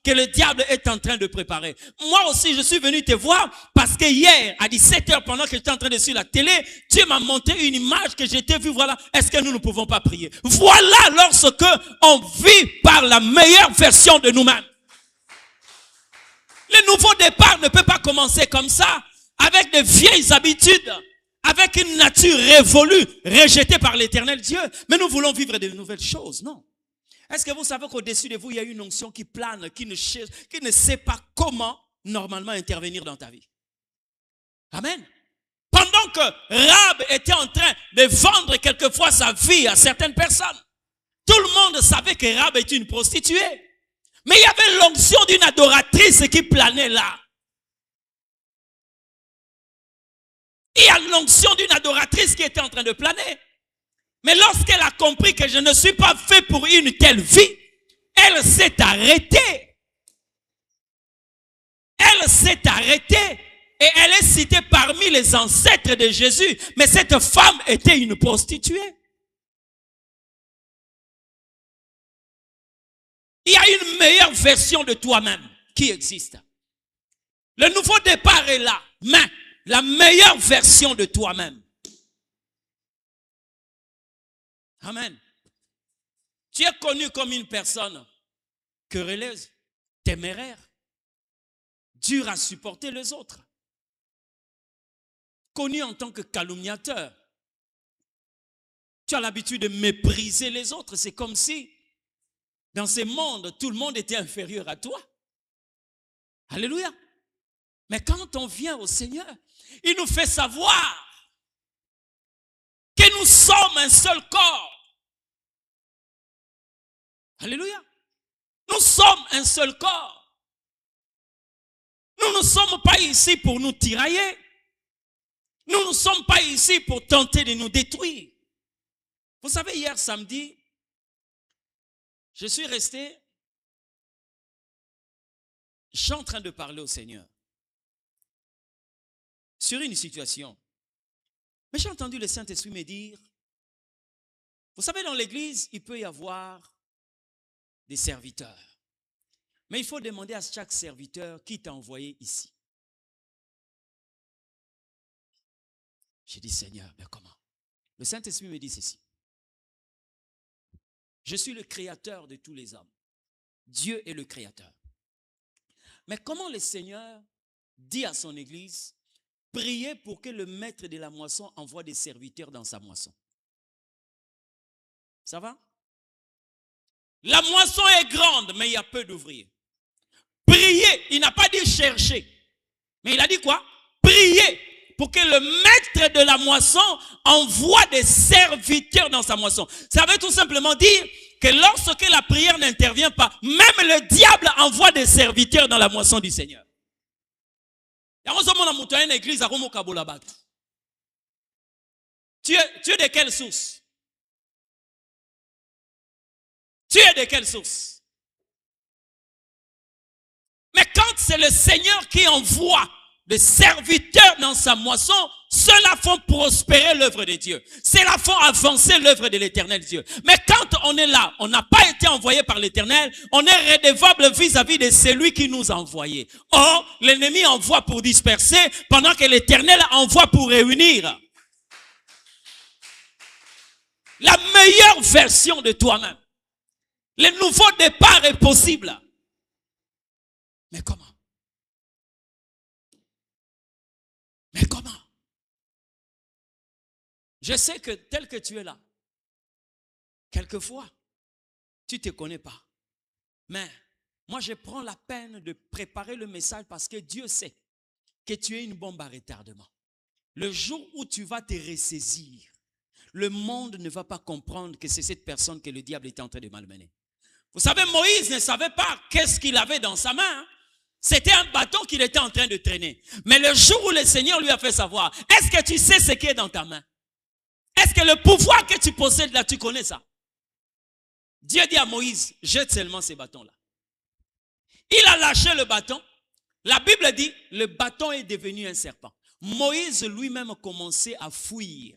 que le diable est en train de préparer. Moi aussi, je suis venu te voir parce que hier, à 17h, pendant que j'étais en train de suivre la télé, Dieu m'a montré une image que j'étais vu, voilà. Est-ce que nous ne pouvons pas prier? Voilà lorsque on vit par la meilleure version de nous-mêmes. Le nouveau départ ne peut pas commencer comme ça, avec de vieilles habitudes, avec une nature révolue, rejetée par l'Éternel Dieu. Mais nous voulons vivre de nouvelles choses, non? Est-ce que vous savez qu'au-dessus de vous, il y a une onction qui plane, qui ne sait pas comment normalement intervenir dans ta vie? Amen. Pendant que Rahab était en train de vendre quelquefois sa vie à certaines personnes, tout le monde savait que Rahab était une prostituée. Mais il y avait l'onction d'une adoratrice qui planait là. Il y a l'onction d'une adoratrice qui était en train de planer. Mais lorsqu'elle a compris que je ne suis pas fait pour une telle vie, elle s'est arrêtée. Elle s'est arrêtée. Et elle est citée parmi les ancêtres de Jésus. Mais cette femme était une prostituée. Il y a une meilleure version de toi-même qui existe. Le nouveau départ est là. Mais la meilleure version de toi-même. Amen. Tu es connu comme une personne querelleuse, téméraire, dure à supporter les autres. Connu en tant que calomniateur. Tu as l'habitude de mépriser les autres. C'est comme si, dans ce monde, tout le monde était inférieur à toi. Alléluia. Mais quand on vient au Seigneur, il nous fait savoir que nous sommes un seul corps. Alléluia. Nous sommes un seul corps. Nous ne sommes pas ici pour nous tirailler. Nous ne sommes pas ici pour tenter de nous détruire. Vous savez, hier samedi, je suis resté, je suis en train de parler au Seigneur sur une situation. Mais j'ai entendu le Saint-Esprit me dire, vous savez, dans l'église, il peut y avoir des serviteurs. Mais il faut demander à chaque serviteur qui t'a envoyé ici. J'ai dit, Seigneur, mais comment? Le Saint-Esprit me dit ceci. Je suis le créateur de tous les hommes. Dieu est le créateur. Mais comment le Seigneur dit à son église, priez pour que le maître de la moisson envoie des serviteurs dans sa moisson. Ça va? La moisson est grande, mais il y a peu d'ouvriers. Priez, il n'a pas dit chercher. Mais il a dit quoi? Priez pour que le maître de la moisson envoie des serviteurs dans sa moisson. Ça veut tout simplement dire que lorsque la prière n'intervient pas, même le diable envoie des serviteurs dans la moisson du Seigneur. Tu es de quelle source? Tu es de quelle source? Mais quand c'est le Seigneur qui envoie des serviteurs dans sa moisson, ceux-là font prospérer l'œuvre de Dieu. Ceux-là font avancer l'œuvre de l'Éternel Dieu. Mais quand on est là, on n'a pas été envoyé par l'Éternel, on est redevable vis-à-vis de celui qui nous a envoyés. Or, l'ennemi envoie pour disperser, pendant que l'Éternel envoie pour réunir. La meilleure version de toi-même. Le nouveau départ est possible. Mais comment? Mais comment? Je sais que tel que tu es là, quelquefois, tu ne te connais pas. Mais moi, je prends la peine de préparer le message parce que Dieu sait que tu es une bombe à retardement. Le jour où tu vas te ressaisir, le monde ne va pas comprendre que c'est cette personne que le diable était en train de malmener. Vous savez, Moïse ne savait pas qu'est-ce qu'il avait dans sa main. C'était un bâton qu'il était en train de traîner. Mais le jour où le Seigneur lui a fait savoir, est-ce que tu sais ce qui est dans ta main? Est-ce que le pouvoir que tu possèdes là, tu connais ça? Dieu dit à Moïse, jette seulement ces bâtons-là. Il a lâché le bâton. La Bible dit, le bâton est devenu un serpent. Moïse lui-même commençait à fuir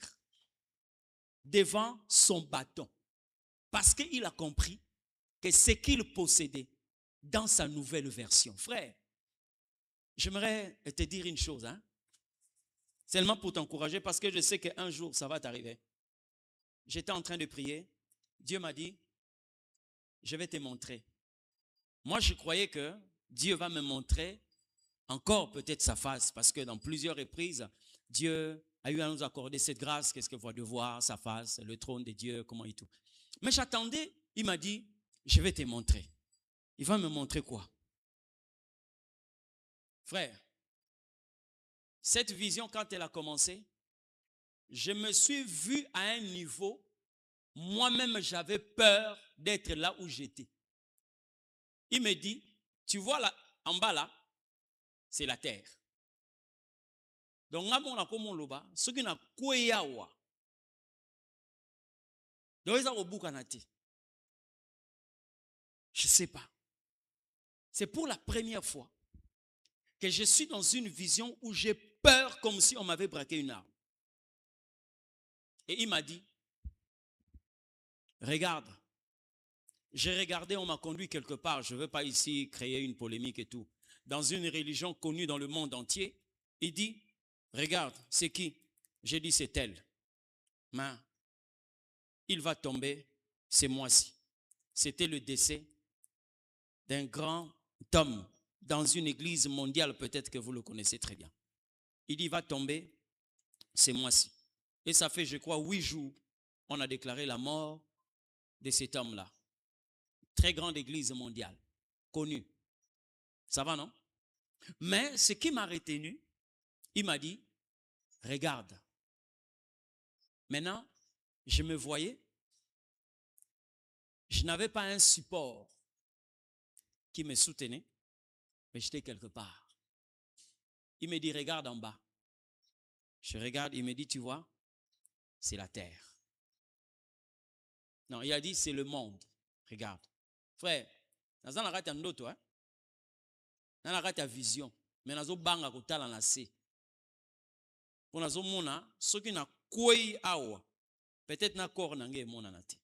devant son bâton. Parce qu'il a compris que ce qu'il possédait dans sa nouvelle version. Frère, j'aimerais te dire une chose, hein? Seulement pour t'encourager, parce que je sais qu'un jour, ça va t'arriver. J'étais en train de prier. Dieu m'a dit, je vais te montrer. Moi, je croyais que Dieu va me montrer encore peut-être sa face, parce que dans plusieurs reprises, Dieu a eu à nous accorder cette grâce, qu'est-ce qu'il faut de voir sa face, le trône de Dieu, comment et tout. Mais j'attendais, il m'a dit, je vais te montrer. Il va me montrer quoi? Frère, cette vision, quand elle a commencé, je me suis vu à un niveau, moi-même j'avais peur d'être là où j'étais. Il me dit, tu vois là, en bas là, c'est la terre. Donc, ce qui n'a quoi je ne sais pas. C'est pour la première fois que je suis dans une vision où j'ai peur comme si on m'avait braqué une arme. Et il m'a dit, regarde, j'ai regardé, on m'a conduit quelque part, je ne veux pas ici créer une polémique et tout, dans une religion connue dans le monde entier. Il dit, regarde, c'est qui? J'ai dit, c'est elle. Mais il va tomber ce mois-ci. C'était le décès d'un grand homme dans une église mondiale, peut-être que vous le connaissez très bien. Il dit, il va tomber ce mois-ci. Et ça fait, je crois, 8 jours, on a déclaré la mort de cet homme-là. Très grande église mondiale, connue. Ça va, non? Mais ce qui m'a retenu, il m'a dit, regarde, maintenant, je me voyais, je n'avais pas un support qui me soutenait, mais j'étais quelque part. Il me dit, regarde en bas. Je regarde, il me dit, tu vois, c'est la terre. Non, il a dit, c'est le monde. Regarde. Frère, dans la rate en autre, dans la rate à vision, mais dans la banga kotala na se. Pour la mona, ceux qui n'a koi awa, peut-être n'a corps n'angé mona nati.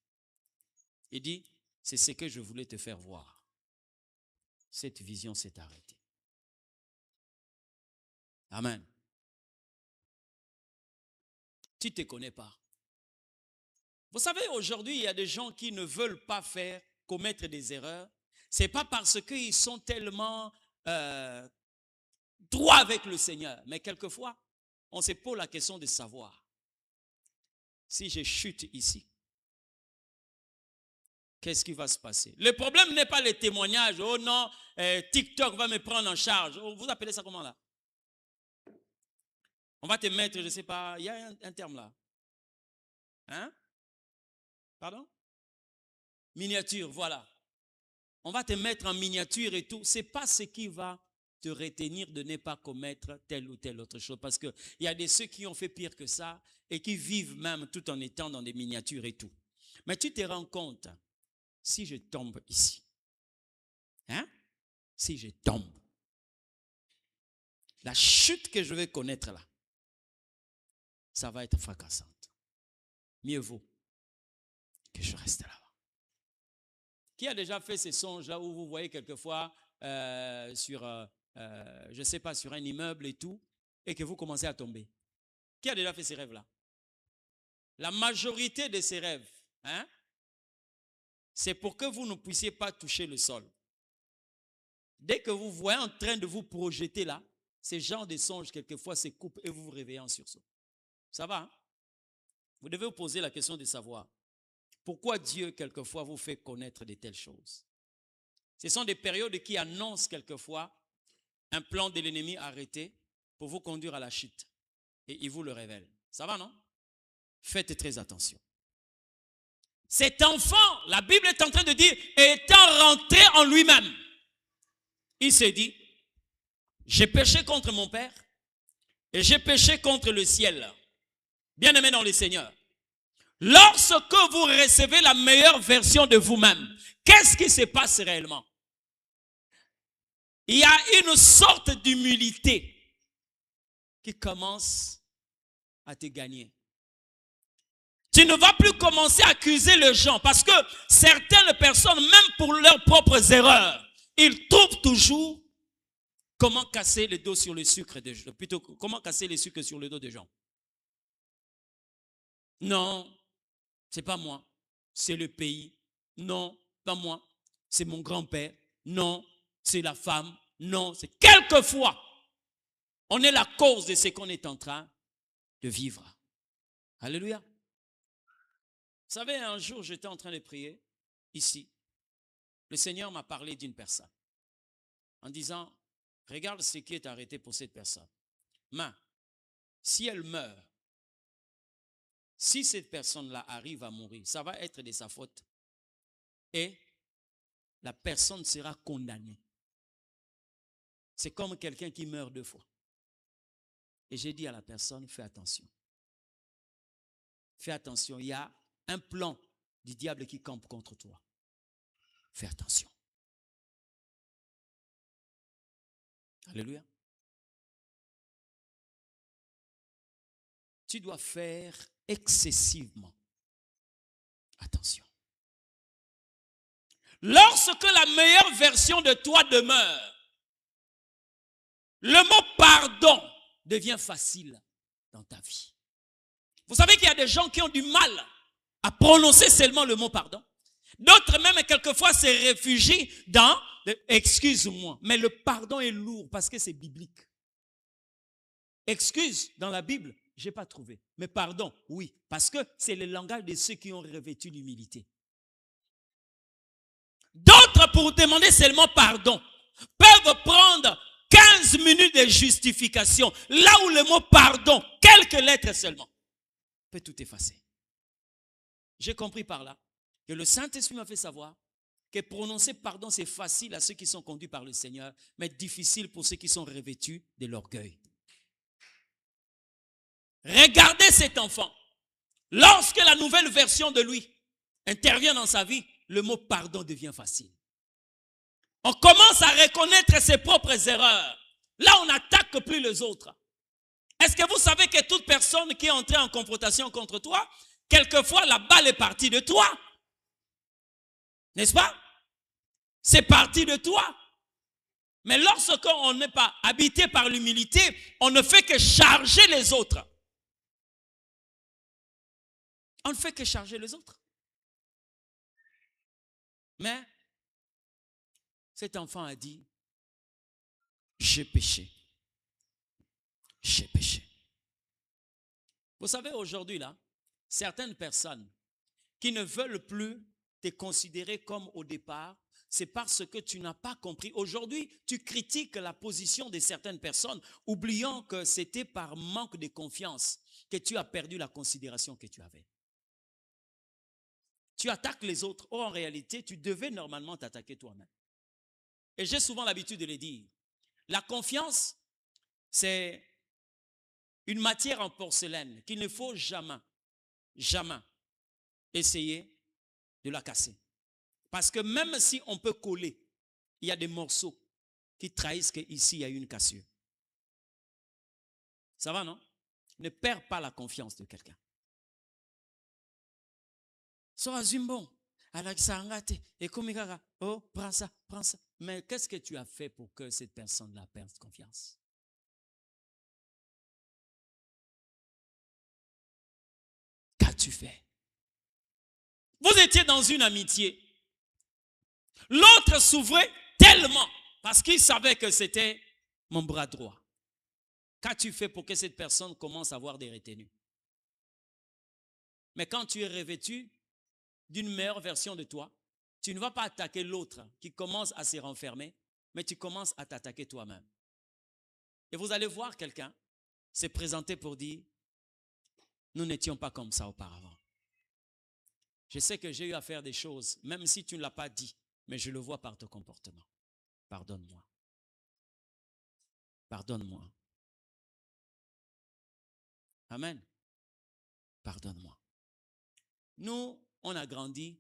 Il dit, c'est ce que je voulais te faire voir. Cette vision s'est arrêtée. Amen. Tu ne te connais pas. Vous savez, aujourd'hui, il y a des gens qui ne veulent pas commettre des erreurs. Ce n'est pas parce qu'ils sont tellement droits avec le Seigneur. Mais quelquefois, on se pose la question de savoir si je chute ici, qu'est-ce qui va se passer? Le problème n'est pas les témoignages. Oh non, TikTok va me prendre en charge. Vous appelez ça comment là? On va te mettre, je ne sais pas, il y a un terme là. Hein? Pardon? Miniature, voilà. On va te mettre en miniature et tout. Ce n'est pas ce qui va te retenir de ne pas commettre telle ou telle autre chose. Parce qu'il y a ceux qui ont fait pire que ça et qui vivent même tout en étant dans des miniatures et tout. Mais tu te rends compte, si je tombe ici, hein? Si je tombe, la chute que je vais connaître là, ça va être fracassante. Mieux vaut que je reste là-bas. Qui a déjà fait ces songes-là où vous voyez quelquefois sur, je ne sais pas, sur un immeuble et tout, et que vous commencez à tomber? Qui a déjà fait ces rêves-là? La majorité de ces rêves, hein, c'est pour que vous ne puissiez pas toucher le sol. Dès que vous voyez en train de vous projeter là, ces genres de songes, quelquefois, se coupent et vous vous réveillez en sursaut. Ça va, hein? Vous devez vous poser la question de savoir pourquoi Dieu, quelquefois, vous fait connaître de telles choses. Ce sont des périodes qui annoncent quelquefois un plan de l'ennemi arrêté pour vous conduire à la chute. Et il vous le révèle. Ça va, non? Faites très attention. Cet enfant, la Bible est en train de dire, étant rentré en lui-même, il s'est dit, j'ai péché contre mon Père et j'ai péché contre le ciel. Bien-aimé dans le Seigneur, lorsque vous recevez la meilleure version de vous-même, qu'est-ce qui se passe réellement? Il y a une sorte d'humilité qui commence à te gagner. Tu ne vas plus commencer à accuser les gens parce que certaines personnes, même pour leurs propres erreurs, ils trouvent toujours comment casser le dos sur le sucre des gens. Plutôt, comment casser les sucres sur le dos des gens. Non, c'est pas moi, c'est le pays. Non, pas moi, c'est mon grand-père. Non, c'est la femme. Non, c'est quelquefois, on est la cause de ce qu'on est en train de vivre. Alléluia. Vous savez, un jour, j'étais en train de prier, ici. Le Seigneur m'a parlé d'une personne, en disant, regarde ce qui est arrêté pour cette personne. Mais, si elle meurt, si cette personne-là arrive à mourir, ça va être de sa faute. Et la personne sera condamnée. C'est comme quelqu'un qui meurt 2 fois. Et j'ai dit à la personne, fais attention. Fais attention, il y a un plan du diable qui campe contre toi. Fais attention. Alléluia. Tu dois faire excessivement attention. Lorsque la meilleure version de toi demeure, le mot pardon devient facile dans ta vie. Vous savez qu'il y a des gens qui ont du mal à prononcer seulement le mot pardon. D'autres même quelquefois se réfugient dans excuse-moi. Mais le pardon est lourd parce que c'est biblique. Excuse dans la Bible, je n'ai pas trouvé. Mais pardon, oui. Parce que c'est le langage de ceux qui ont revêtu l'humilité. D'autres, pour demander seulement pardon, peuvent prendre 15 minutes de justification. Là où le mot pardon, quelques lettres seulement, peut tout effacer. J'ai compris par là que le Saint-Esprit m'a fait savoir que prononcer pardon, c'est facile à ceux qui sont conduits par le Seigneur, mais difficile pour ceux qui sont revêtus de l'orgueil. Regardez cet enfant. Lorsque la nouvelle version de lui intervient dans sa vie, le mot pardon devient facile. On commence à reconnaître ses propres erreurs. Là, on n'attaque plus les autres. Est-ce que vous savez que toute personne qui est entrée en confrontation contre toi, quelquefois la balle est partie de toi? N'est-ce pas? C'est parti de toi. Mais lorsqu'on n'est pas habité par l'humilité, on ne fait que charger les autres. On ne fait que charger les autres. Mais cet enfant a dit, j'ai péché. J'ai péché. Vous savez, aujourd'hui, là, certaines personnes qui ne veulent plus te considérer comme au départ, c'est parce que tu n'as pas compris. Aujourd'hui, tu critiques la position de certaines personnes, oubliant que c'était par manque de confiance que tu as perdu la considération que tu avais. Tu attaques les autres. Or, en réalité, tu devais normalement t'attaquer toi-même. Et j'ai souvent l'habitude de le dire. La confiance, c'est une matière en porcelaine qu'il ne faut jamais, jamais essayer de la casser. Parce que même si on peut coller, il y a des morceaux qui trahissent qu'ici, il y a une cassure. Ça va, non? Ne perds pas la confiance de quelqu'un. Sois bon. Oh, prends ça, prends ça. Mais qu'est-ce que tu as fait pour que cette personne-là perde confiance? Qu'as-tu fait? Vous étiez dans une amitié. L'autre s'ouvrait tellement parce qu'il savait que c'était mon bras droit. Qu'as-tu fait pour que cette personne commence à avoir des retenues? Mais quand tu es revêtu d'une meilleure version de toi, tu ne vas pas attaquer l'autre qui commence à se renfermer, mais tu commences à t'attaquer toi-même. Et vous allez voir quelqu'un se présenter pour dire, nous n'étions pas comme ça auparavant. Je sais que j'ai eu à faire des choses, même si tu ne l'as pas dit, mais je le vois par ton comportement. Pardonne-moi. Pardonne-moi. Amen. Pardonne-moi. Nous, on a grandi,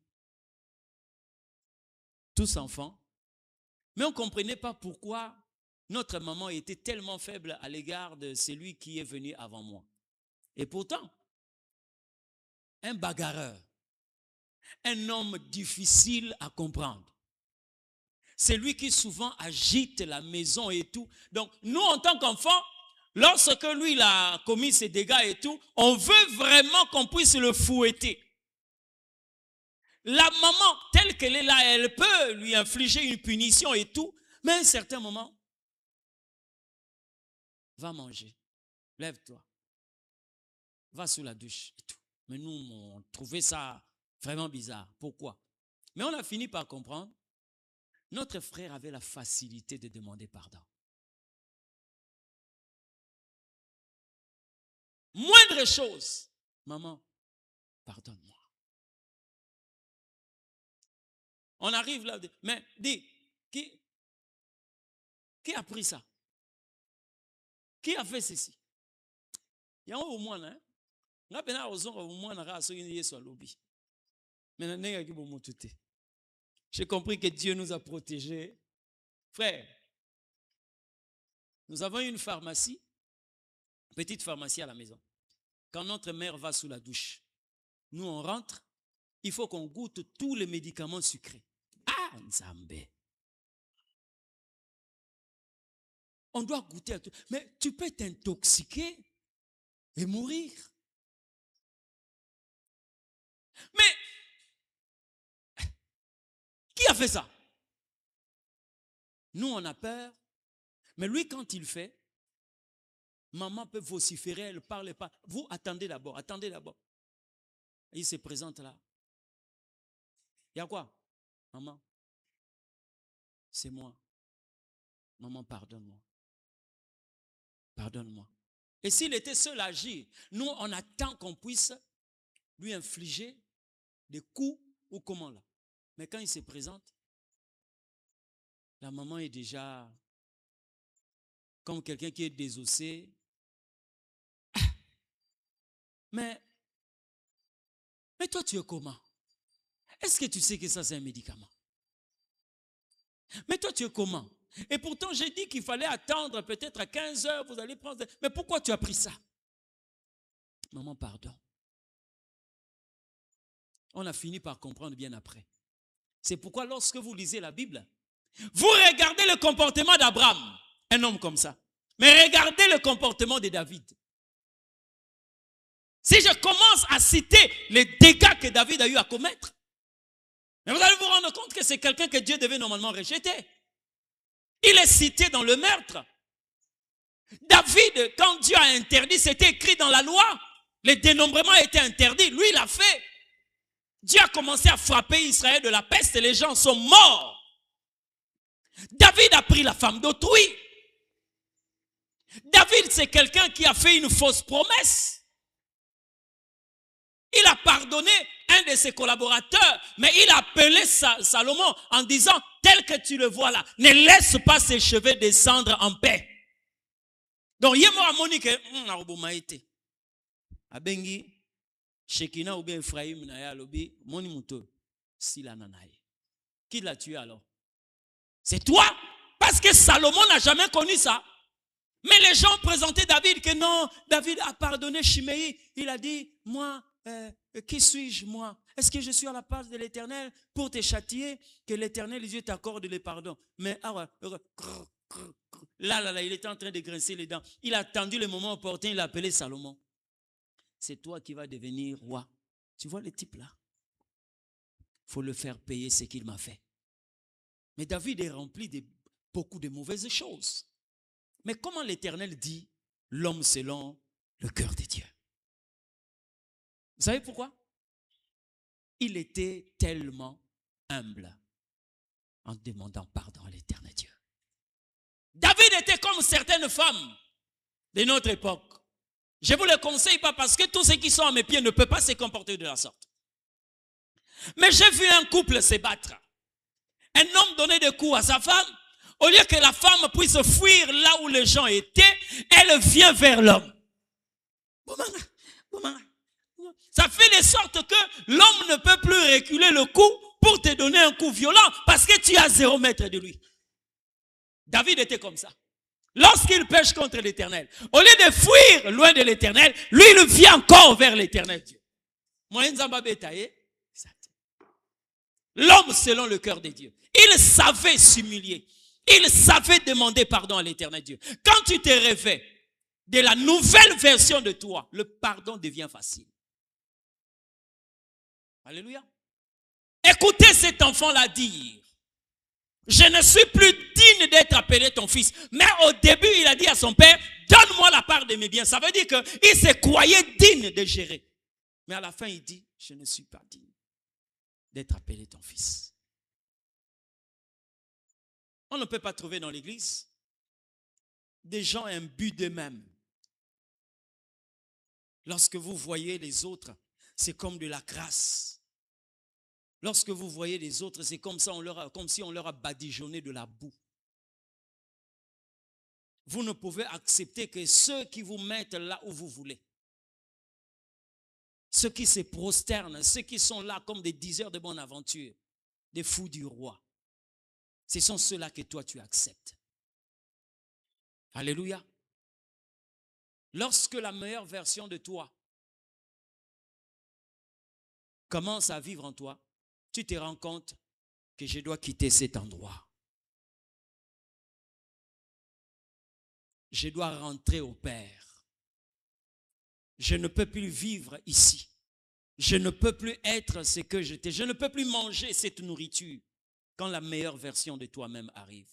tous enfants, mais on ne comprenait pas pourquoi notre maman était tellement faible à l'égard de celui qui est venu avant moi. Et pourtant, un bagarreur, un homme difficile à comprendre. C'est lui qui souvent agite la maison et tout. Donc, nous, en tant qu'enfants, lorsque lui, il a commis ses dégâts et tout, on veut vraiment qu'on puisse le fouetter. La maman, telle qu'elle est là, elle peut lui infliger une punition et tout, mais à un certain moment, va manger, lève-toi, va sous la douche et tout. Mais nous, on trouvait ça vraiment bizarre. Pourquoi? Mais on a fini par comprendre. Notre frère avait la facilité de demander pardon. Moindre chose, maman, pardonne-moi. On arrive là, mais dis, qui a pris ça? Qui a fait ceci? Il y a un au moins, hein? J'ai compris que Dieu nous a protégés. Frère, nous avons une pharmacie, petite pharmacie à la maison. Quand notre mère va sous la douche, nous on rentre, il faut qu'on goûte tous les médicaments sucrés. Ah, Nzambé. On doit goûter à tout. Mais tu peux t'intoxiquer et mourir. Mais qui a fait ça? Nous, on a peur. Mais lui, quand il fait, maman peut vociférer, elle ne parle pas. Vous, attendez d'abord, attendez d'abord. Il se présente là. Il y a quoi? Maman, c'est moi. Maman, pardonne-moi. Pardonne-moi. Et s'il était seul à agir, nous, on attend qu'on puisse lui infliger des coups ou comment là. Mais quand il se présente, la maman est déjà comme quelqu'un qui est désossé. Mais toi, tu es comment? Est-ce que tu sais que ça, c'est un médicament? Mais toi, tu es comment? Et pourtant, j'ai dit qu'il fallait attendre peut-être à 15 heures, vous allez prendre... Mais pourquoi tu as pris ça? Maman, pardon. On a fini par comprendre bien après. C'est pourquoi lorsque vous lisez la Bible, vous regardez le comportement d'Abraham, un homme comme ça. Mais regardez le comportement de David. Si je commence à citer les dégâts que David a eu à commettre, mais vous allez vous rendre compte que c'est quelqu'un que Dieu devait normalement rejeter. Il est cité dans le meurtre. David, quand Dieu a interdit, c'était écrit dans la loi. Le dénombrement était interdit. Lui, il a fait. Dieu a commencé à frapper Israël de la peste et les gens sont morts. David a pris la femme d'autrui. David, c'est quelqu'un qui a fait une fausse promesse. Il a pardonné un de ses collaborateurs, mais il a appelé Salomon en disant, tel que tu le vois là, ne laisse pas ses cheveux descendre en paix. Donc, il y a Monique, Abengi, Shekina ou bien Ephraim, Nayalobi, Monimuto, Silananaye. Qui l'a tué alors? C'est toi, parce que Salomon n'a jamais connu ça. Mais les gens présentaient David que non, David a pardonné Shimei. Il a dit, moi, qui suis-je moi? Est-ce que je suis à la place de l'Éternel pour te châtier? Que l'Éternel, Dieu t'accorde le pardon. Mais là, il était en train de grincer les dents. Il a attendu le moment opportun, il a appelé Salomon. C'est toi qui vas devenir roi. Tu vois le type là? Il faut le faire payer ce qu'il m'a fait. Mais David est rempli de beaucoup de mauvaises choses. Mais comment l'Éternel dit l'homme selon le cœur de Dieu? Vous savez pourquoi? Il était tellement humble en demandant pardon à l'Éternel Dieu. David était comme certaines femmes de notre époque. Je ne vous le conseille pas parce que tous ceux qui sont à mes pieds ne peuvent pas se comporter de la sorte. Mais j'ai vu un couple se battre. Un homme donner des coups à sa femme. Au lieu que la femme puisse fuir là où les gens étaient, elle vient vers l'homme. Ça fait de sorte que l'homme ne peut plus reculer le coup pour te donner un coup violent parce que tu es à 0 mètre de lui. David était comme ça. Lorsqu'il pêche contre l'Éternel, au lieu de fuir loin de l'Éternel, lui, il vient encore vers l'Éternel Dieu. L'homme selon le cœur de Dieu. Il savait s'humilier. Il savait demander pardon à l'Éternel Dieu. Quand tu te réveilles de la nouvelle version de toi, le pardon devient facile. Alléluia. Écoutez cet enfant-là dire, je ne suis plus digne d'être appelé ton fils. Mais au début, il a dit à son père, donne-moi la part de mes biens. Ça veut dire qu'il se croyait digne de gérer. Mais à la fin, il dit, je ne suis pas digne d'être appelé ton fils. On ne peut pas trouver dans l'église des gens imbus d'eux-mêmes. Lorsque vous voyez les autres, c'est comme de la grâce. Lorsque vous voyez les autres, c'est comme si on leur a badigeonné de la boue. Vous ne pouvez accepter que ceux qui vous mettent là où vous voulez. Ceux qui se prosternent, ceux qui sont là comme des diseurs de bonne aventure, des fous du roi. Ce sont ceux-là que toi tu acceptes. Alléluia. Lorsque la meilleure version de toi commence à vivre en toi, tu te rends compte que je dois quitter cet endroit. Je dois rentrer au Père. Je ne peux plus vivre ici. Je ne peux plus être ce que j'étais. Je ne peux plus manger cette nourriture quand la meilleure version de toi-même arrive.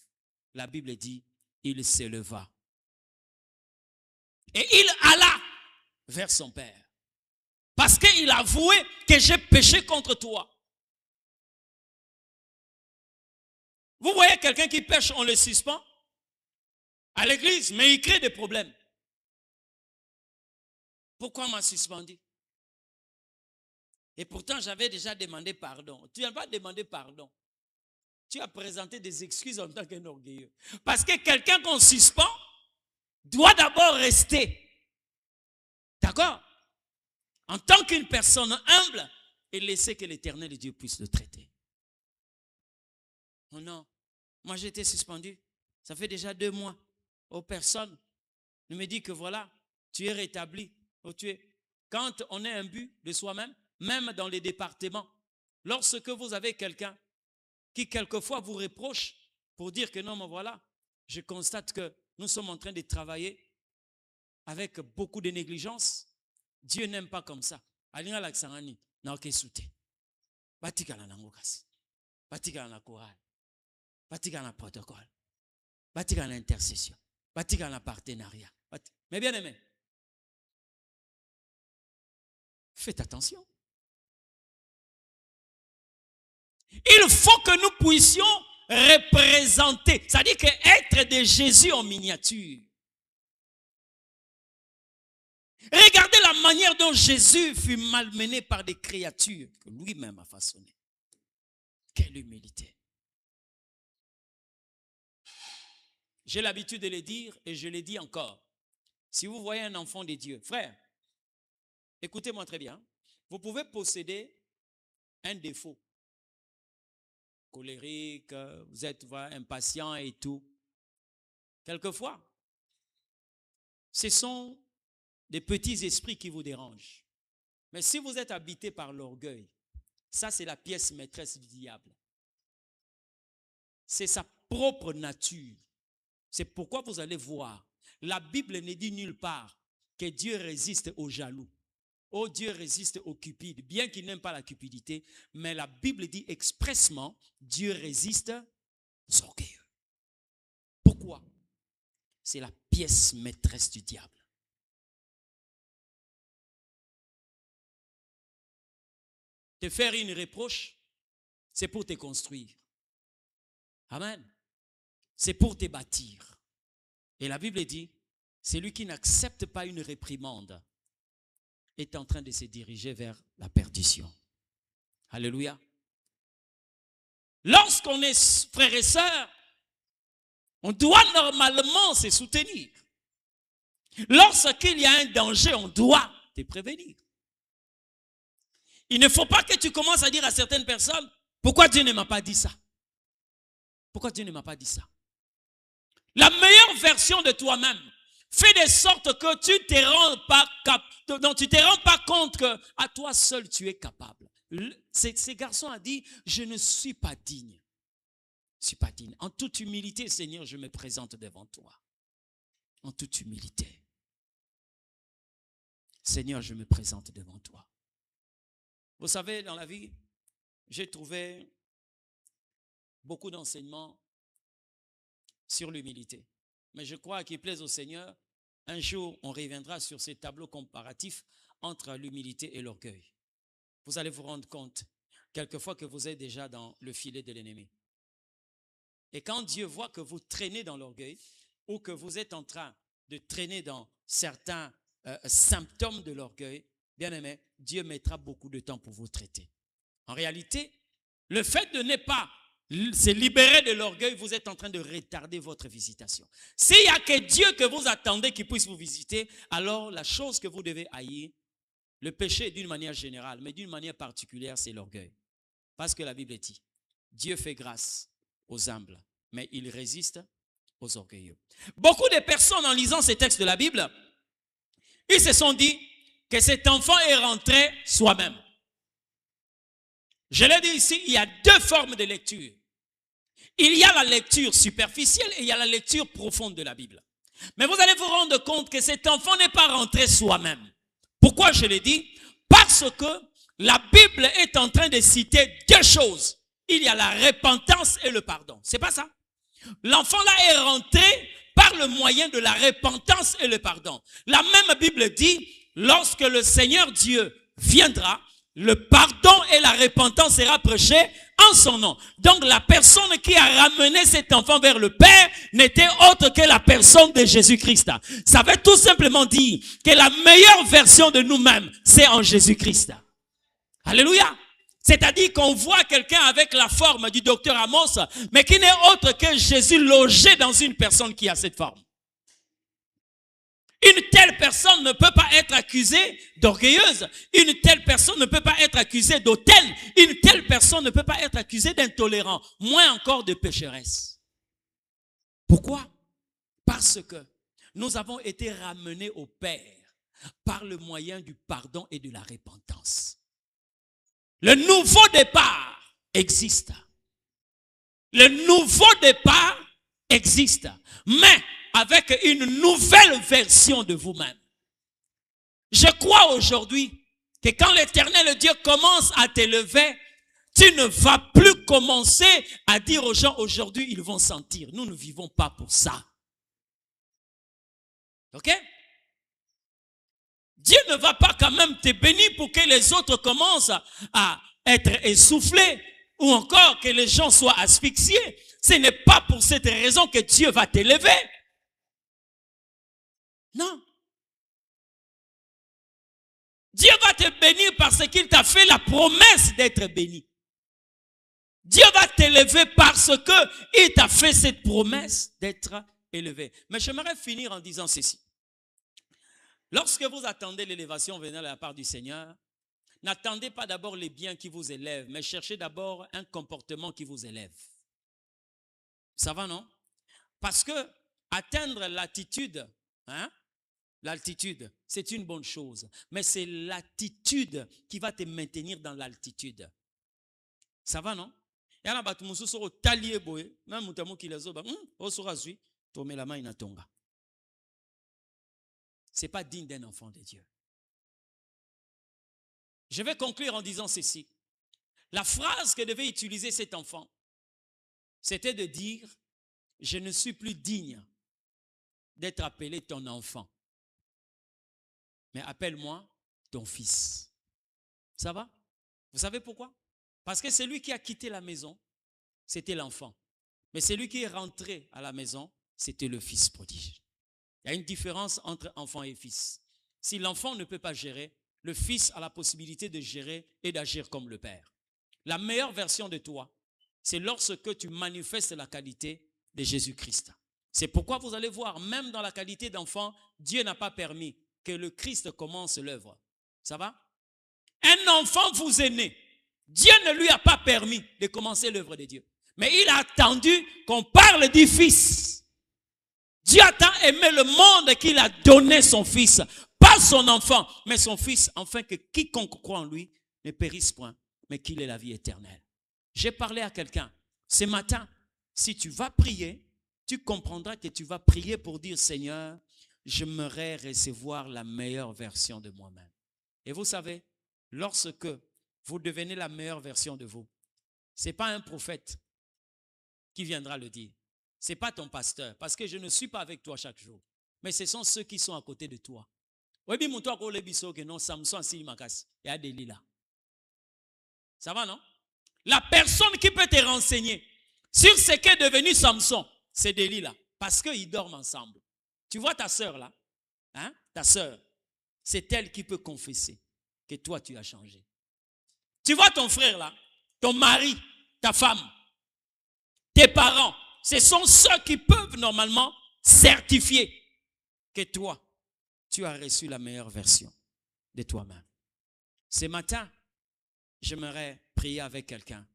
La Bible dit, il s'éleva. Et il alla vers son Père. Parce qu'il avouait que j'ai péché contre toi. Vous voyez quelqu'un qui pêche, on le suspend à l'église, mais il crée des problèmes. Pourquoi on m'a suspendu? Et pourtant, j'avais déjà demandé pardon. Tu n'as pas demandé pardon. Tu as présenté des excuses en tant qu'un orgueilleux. Parce que quelqu'un qu'on suspend doit d'abord rester. D'accord? En tant qu'une personne humble et laisser que l'Éternel Dieu puisse le traiter. Oh non, moi j'ai été suspendu. Ça fait déjà 2 mois. Oh, personne ne me dit que voilà, tu es rétabli. Oh, quand on est imbu de soi-même, même dans les départements, lorsque vous avez quelqu'un qui quelquefois vous reproche pour dire que non, mais voilà, je constate que nous sommes en train de travailler avec beaucoup de négligence. Dieu n'aime pas comme ça. Alinga laksangani na okesute. Batikala na ngokasi. Batikala na chorale. Batikala na protocole. Batikala na intercession. Batikala na partenariat. Mais bien aimé, faites attention. Il faut que nous puissions représenter, c'est-à-dire que être de Jésus en miniature. Regardez la manière dont Jésus fut malmené par des créatures que lui-même a façonnées. Quelle humilité. J'ai l'habitude de le dire et je le dis encore. Si vous voyez un enfant de Dieu, frère, écoutez-moi très bien. Vous pouvez posséder un défaut. Colérique, vous êtes impatient et tout. Quelquefois, ce sont des petits esprits qui vous dérangent. Mais si vous êtes habité par l'orgueil, ça c'est la pièce maîtresse du diable. C'est sa propre nature. C'est pourquoi vous allez voir, la Bible ne dit nulle part que Dieu résiste aux jaloux. Oh, Dieu résiste aux cupides, bien qu'il n'aime pas la cupidité, mais la Bible dit expressement, Dieu résiste aux orgueilleux. Pourquoi? C'est la pièce maîtresse du diable. Te faire une reproche, c'est pour te construire. Amen. C'est pour te bâtir. Et la Bible dit, celui qui n'accepte pas une réprimande est en train de se diriger vers la perdition. Alléluia. Lorsqu'on est frères et sœurs, on doit normalement se soutenir. Lorsqu'il y a un danger, on doit te prévenir. Il ne faut pas que tu commences à dire à certaines personnes, pourquoi Dieu ne m'a pas dit ça? Pourquoi Dieu ne m'a pas dit ça? La meilleure version de toi-même Fais de sorte que tu ne te rends pas compte que à toi seul tu es capable. Ces garçons a dit, je ne suis pas digne. Je ne suis pas digne. En toute humilité, Seigneur, je me présente devant toi. En toute humilité. Seigneur, je me présente devant toi. Vous savez, dans la vie, j'ai trouvé beaucoup d'enseignements sur l'humilité. Mais je crois qu'il plaise au Seigneur, un jour, on reviendra sur ces tableaux comparatifs entre l'humilité et l'orgueil. Vous allez vous rendre compte, quelquefois, que vous êtes déjà dans le filet de l'ennemi. Et quand Dieu voit que vous traînez dans l'orgueil, ou que vous êtes en train de traîner dans certains symptômes de l'orgueil, bien aimé, Dieu mettra beaucoup de temps pour vous traiter. En réalité, le fait de ne pas se libérer de l'orgueil, vous êtes en train de retarder votre visitation. S'il n'y a que Dieu que vous attendez qui puisse vous visiter, alors la chose que vous devez haïr, le péché d'une manière générale, mais d'une manière particulière, c'est l'orgueil. Parce que la Bible dit, Dieu fait grâce aux humbles, mais il résiste aux orgueilleux. Beaucoup de personnes, en lisant ces textes de la Bible, ils se sont dit que cet enfant est rentré soi-même. Je l'ai dit ici, il y a deux formes de lecture. Il y a la lecture superficielle et il y a la lecture profonde de la Bible. Mais vous allez vous rendre compte que cet enfant n'est pas rentré soi-même. Pourquoi je l'ai dit? Parce que la Bible est en train de citer deux choses. Il y a la repentance et le pardon. C'est pas ça? L'enfant là est rentré par le moyen de la repentance et le pardon. La même Bible dit, lorsque le Seigneur Dieu viendra, le pardon et la repentance sera prêché en son nom. Donc la personne qui a ramené cet enfant vers le Père n'était autre que la personne de Jésus-Christ. Ça veut tout simplement dire que la meilleure version de nous-mêmes, c'est en Jésus-Christ. Alléluia. C'est-à-dire qu'on voit quelqu'un avec la forme du docteur Amos, mais qui n'est autre que Jésus logé dans une personne qui a cette forme. Une telle personne ne peut pas être accusée d'orgueilleuse. Une telle personne ne peut pas être accusée d'autel. Une telle personne ne peut pas être accusée d'intolérant, moins encore de pécheresse. Pourquoi? Parce que nous avons été ramenés au Père par le moyen du pardon et de la repentance. Le nouveau départ existe. Le nouveau départ existe. Mais avec une nouvelle version de vous-même. Je crois aujourd'hui que quand l'Éternel Dieu commence à t'élever, tu ne vas plus commencer à dire aux gens aujourd'hui ils vont sentir. Nous ne vivons pas pour ça. Ok? Dieu ne va pas quand même te bénir pour que les autres commencent à être essoufflés ou encore que les gens soient asphyxiés. Ce n'est pas pour cette raison que Dieu va t'élever. Non. Dieu va te bénir parce qu'il t'a fait la promesse d'être béni. Dieu va t'élever parce qu'il t'a fait cette promesse d'être élevé. Mais j'aimerais finir en disant ceci. Lorsque vous attendez l'élévation venant de la part du Seigneur, n'attendez pas d'abord les biens qui vous élèvent, mais cherchez d'abord un comportement qui vous élève. Ça va, non? Parce que atteindre l'attitude, l'altitude, c'est une bonne chose. Mais c'est l'attitude qui va te maintenir dans l'altitude. Ça va, non? C'est pas digne d'un enfant de Dieu. Je vais conclure en disant ceci. La phrase que devait utiliser cet enfant, c'était de dire, je ne suis plus digne d'être appelé ton enfant. Mais appelle-moi ton fils. Ça va? Vous savez pourquoi? Parce que celui qui a quitté la maison, c'était l'enfant. Mais celui qui est rentré à la maison, c'était le fils prodige. Il y a une différence entre enfant et fils. Si l'enfant ne peut pas gérer, le fils a la possibilité de gérer et d'agir comme le père. La meilleure version de toi, c'est lorsque tu manifestes la qualité de Jésus-Christ. C'est pourquoi vous allez voir, même dans la qualité d'enfant, Dieu n'a pas permis que le Christ commence l'œuvre. Ça va? Un enfant vous est né. Dieu ne lui a pas permis de commencer l'œuvre de Dieu. Mais il a attendu qu'on parle du Fils. Dieu a tant aimé le monde qu'il a donné son fils. Pas son enfant, mais son fils, afin que quiconque croit en lui ne périsse point, mais qu'il ait la vie éternelle. J'ai parlé à quelqu'un. Ce matin, si tu vas prier, tu comprendras que tu vas prier pour dire, Seigneur, j'aimerais recevoir la meilleure version de moi-même. Et vous savez, lorsque vous devenez la meilleure version de vous, ce n'est pas un prophète qui viendra le dire. Ce n'est pas ton pasteur, parce que je ne suis pas avec toi chaque jour. Mais ce sont ceux qui sont à côté de toi. Ça va, non? La personne qui peut te renseigner sur ce qu'est devenu Samson, c'est Delilah, parce qu'ils dorment ensemble. Tu vois ta sœur là, hein? Ta sœur, c'est elle qui peut confesser que toi tu as changé. Tu vois ton frère là, ton mari, ta femme, tes parents, ce sont ceux qui peuvent normalement certifier que toi, tu as reçu la meilleure version de toi-même. Ce matin, j'aimerais prier avec quelqu'un.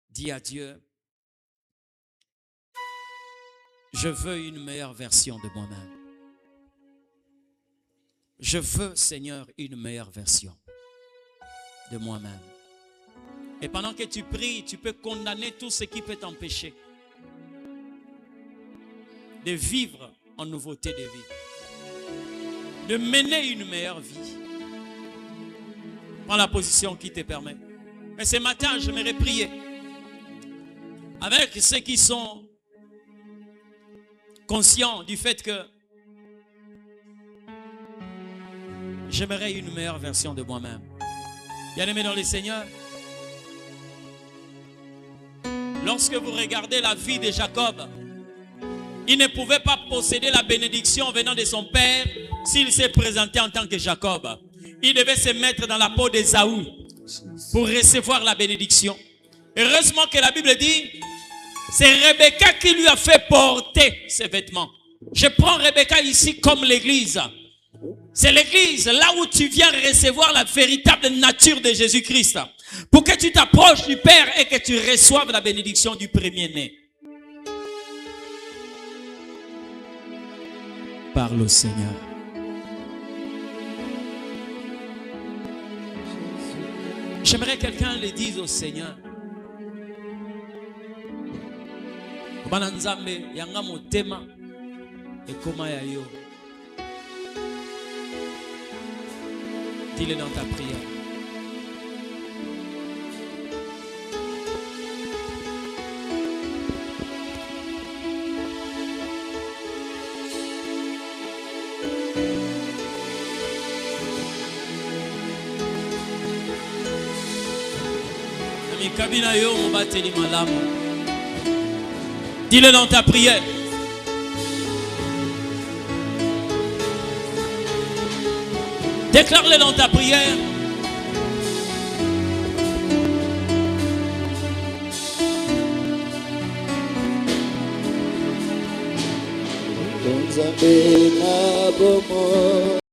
Dis à Dieu, je veux une meilleure version de moi-même. Je veux, Seigneur, une meilleure version de moi-même. Et pendant que tu pries, tu peux condamner tout ce qui peut t'empêcher de vivre en nouveauté de vie, de mener une meilleure vie. Prends la position qui te permet. Mais ce matin, j'aimerais prier avec ceux qui sont conscients du fait que j'aimerais une meilleure version de moi-même. Bien-aimés dans le Seigneur, lorsque vous regardez la vie de Jacob, il ne pouvait pas posséder la bénédiction venant de son père s'il s'est présenté en tant que Jacob. Il devait se mettre dans la peau d'Ésaü pour recevoir la bénédiction. Heureusement que la Bible dit, c'est Rebecca qui lui a fait porter ses vêtements. Je prends Rebecca ici comme l'église. C'est l'église, là où tu viens recevoir la véritable nature de Jésus-Christ. Pour que tu t'approches du Père et que tu reçoives la bénédiction du premier-né. Parle au Seigneur. J'aimerais que quelqu'un le dise au Seigneur. Dis-le dans ta prière. Dis-le dans ta prière. Déclare-le dans ta prière.